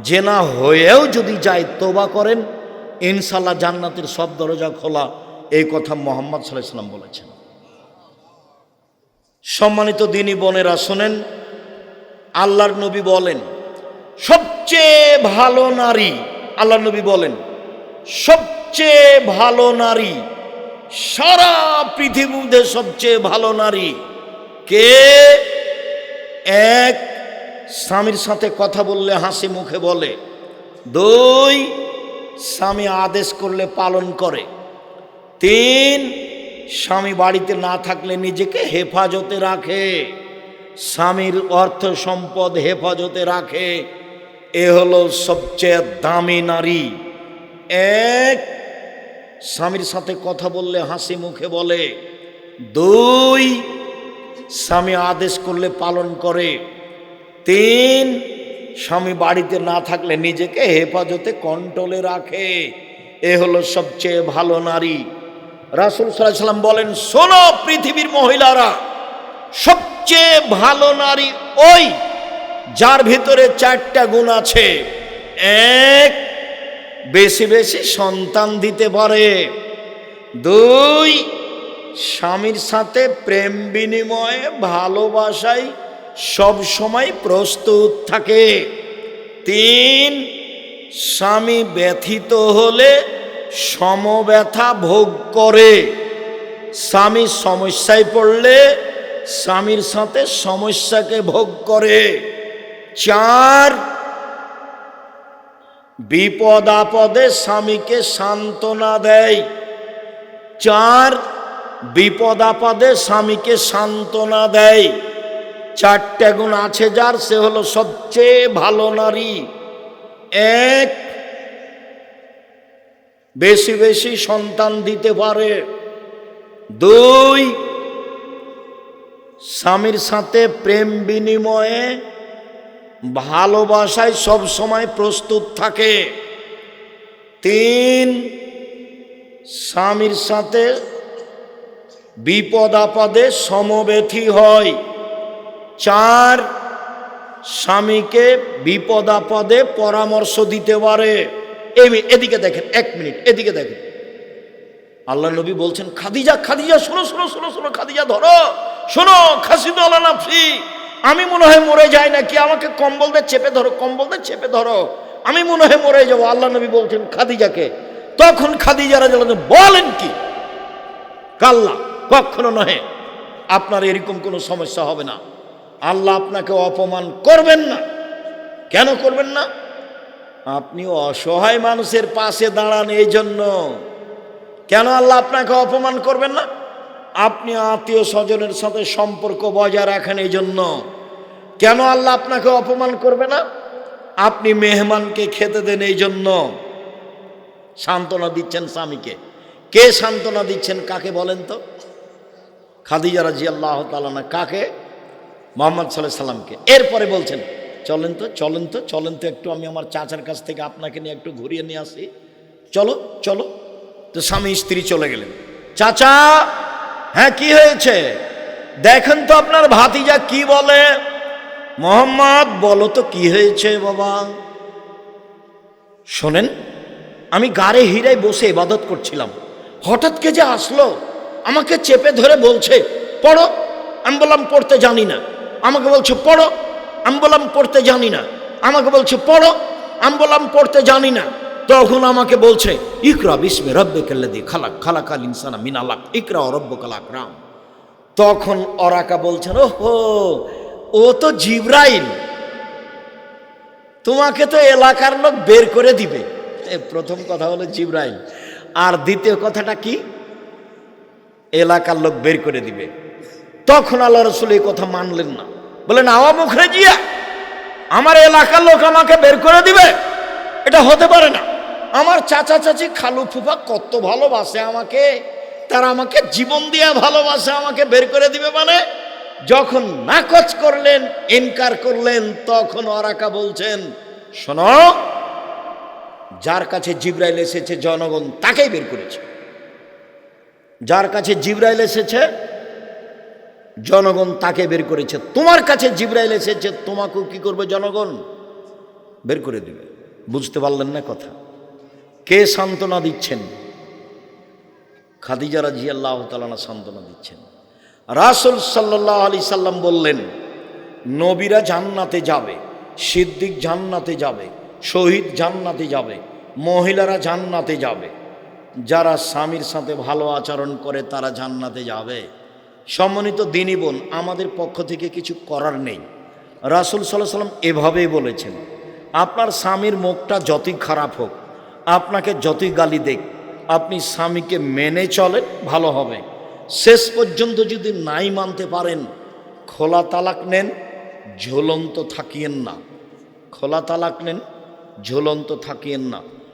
A: জেনা হয়েও যদি যায় তওবা করেন, ইনশাআল্লাহ জান্নাতের সব দরজা খোলা। এই কথা মুহাম্মদ সাল্লাল্লাহু আলাইহি ওয়াসাল্লাম বলেছেন। সম্মানিত দিনী বোনেরা শোনেন, আল্লাহর নবী বলেন সবচেয়ে ভালো নারী আল্লাহ নবী বলেন সবচেয়ে ভালো নারী, সারা পৃথিবীতে সবচেয়ে ভালো নারী কে? এক, স্বামীর সাথে কথা বললে হাসি মুখে বলে। দুই, স্বামী আদেশ করলে পালন করে। তিন, স্বামী বাড়িতে না থাকলে নিজেকে হেফাজতে রাখে, স্বামীর অর্থ সম্পদ হেফাজতে রাখে। এ হলো সবচেয়ে দামি নারী। এক, স্বামীর সাথে কথা বললে হাসি মুখে বলে। দুই, স্বামী আদেশ করলে পালন করে। তিন, স্বামী বাড়িতে না থাকলে নিজেকে হেফাজতে কন্ট্রোলে রাখে। এ হলো সবচেয়ে ভালো নারী। রাসূল সাল্লাল্লাহু আলাইহি ওয়াসাল্লাম বলেন, শোনো পৃথিবীর মহিলারা, সবচেয়ে ভালো নারী ওই যার ভিতরে চারটা গুণ আছে। এক, বেশি বেশি সন্তান দিতে পারে। দুই, স্বামীর সাথে প্রেম বিনিময়ে ভালোবাসায় সব সময় প্রস্তুত থাকে। তিন, স্বামী ব্যথিত হলে সমব্যথা ভোগ করে, স্বামী সমস্যায় পড়লে স্বামীর সাথে সমস্যাকে ভোগ করে। চার, বিপদ আপদে স্বামীকে সান্ত্বনা দেয়। চার, বিপদ আপদে স্বামীকে সান্ত্বনা দেয়। চারটা গুণ আছে যার, সে হলো সবচেয়ে ভালো নারী। এক, বেশি বেশি সন্তান দিতে পারে। দুই, স্বামীর সাথে প্রেম বিনিময়ে ভালোবাসায় সব সময় প্রস্তুত থাকে। তিন, স্বামীর সাথে বিপদ আপদে সমব্যথী হয়। চার, স্বামীকে বিপদ আপদে পরামর্শ দিতে পারে। এদিকে দেখেন, এক মিনিট এদিকে দেখেন। আল্লাহ নবী বলছেন, খাদিজা খাদিজা শোনো শোনো শোনো শোনো, খাদিজা ধরো, শোনো, খাসিদু আলা নাফসি, আমি মনে হয় মরে যাই নাকি, আমাকে কম্বল দিয়ে চেপে ধরো, কম্বল দিয়ে চেপে ধরো, আমি মনে হয় মরে যাবো। আল্লাহ নবী বলছেন খাদিজাকে। তখন খাদিজা রাদিয়াল্লাহু আনহা বলেন কি, কাল্লা, কখনো নহে, আপনার এরকম কোনো সমস্যা হবে না। আল্লাহ আপনাকে অপমান করবেন না। কেন করবেন না? আপনি অসহায় মানুষের পাশে দাঁড়ান, এই জন্য। কেন আল্লাহ আপনাকে অপমান করবেন না? আপনি আত্মীয় স্বজনের সাথে সম্পর্ক বজায় রাখেন, এই জন্য। কেন আল্লাহ আপনাকে অপমান করবে না? আপনি মেহমানকে খেতে দেন, এই জন্য। সান্ত্বনা দিচ্ছেন স্বামীকে। কে সান্ত্বনা দিচ্ছেন? কাকে বলেন তো? খাদিজা রাদিয়াল্লাহু তাআলা আনহা। কাকে? মুহাম্মদ সাল্লাল্লাহু আলাইহি সাল্লামকে। এরপরে বলছেন, চলেন তো চলেন তো চলেন তো, একটু আমি আমার চাচার কাছ থেকে আপনাকে নিয়ে একটু ঘুরিয়ে নিয়ে আসি, চলো চলো। তো স্বামী স্ত্রী চলে গেলেন। চাচা, হ্যাঁ কি হয়েছে? দেখেন তো আপনার ভাতিজা কি বলে। মোহাম্মদ, বলো তো কি হয়েছে বাবা। শোনেন, আমি গাড়ে হিরায় বসে ইবাদত করছিলাম, হঠাৎ কে যে আসলো, আমাকে চেপে ধরে বলছে পড়ো। আমি বললাম পড়তে জানি না। আমাকে বলছে পড়ো। আমি বললাম পড়তে জানি না। আমাকে বলছে পড়ো। আমি বললাম পড়তে জানি না। তখন আমাকে বলছে ইকরা বিসমি রাব্বিকাল্লাযী খালাক, খালাকাল ইনসানা মিন আলাক, ইকরা ওয়া রাব্বুকাল আকরাম। তখন ওরাকা বলছেন, ওহো, ও তো জিবরাইল, তোমাকে তো এলাকার লোক বের করে দিবে। প্রথম কথা হলো জিবরাইল, আর দ্বিতীয় কথাটা কি? এলাকার লোক বের করে দিবে। তখন আল্লাহ রাসূল এই কথা মানলেন না, বলেন আওয়া মুখরেজিয়া, আমার এলাকার লোক আমাকে বের করে দিবে? এটা হতে পারে না। আমার চাচা চাচি খালু ফুফা কত ভালোবাসে আমাকে, তারা আমাকে জীবন দিয়ে ভালোবাসে, আমাকে বের করে দিবে মানে? যখন নাকচ করলেন, ইনকার করলেন, তখন ওরাকা বলছেন, শোনো, যার কাছে জিবরাইল এসেছে জনগণ তাকেই বের করেছে। যার কাছে জিবরাইল এসেছে জনগণ তাকে বের করেছে। তোমার কাছে জিবরাইল এসেছে, তোমাকেও কি করবে? জনগণ বের করে দিবে। বুঝতে পারলেন না কথা? কে সান্ত্বনা দিচ্ছেন? খাদিজা রাদিয়াল্লাহু তাআলা আনহা সান্ত্বনা দিচ্ছেন। রাসূল সাল্লাল্লাহু আলাইহি সাল্লাম বললেন, নবীরা জান্নাতে যাবে, সিদ্দিক জান্নাতে যাবে, শহীদ জান্নাতে যাবে, মহিলারা জান্নাতে যাবে, যারা স্বামীর সাথে ভালো আচরণ করে তারা জান্নাতে যাবে। সম্মানিত দিনী বোন, আমাদের পক্ষ থেকে কিছু করার নেই। রাসূল সাল্লাল্লাহু আলাইহি ওয়াসাল্লাম এভাবেই বলেছেন, আপনার স্বামীর মুখটা যতই খারাপ হোক, আপনাকে যতই গালি দেখ, আপনি স্বামীকে মেনে চলেন, ভালো হবে। শেষ পর্যন্ত যদি নাই মানতে পারেন, খোলা তালাক নেন, ঝুলন্ত থাকিয়েন না। খোলা তালাক নেন, ঝুলন্ত থাকিয়েন না।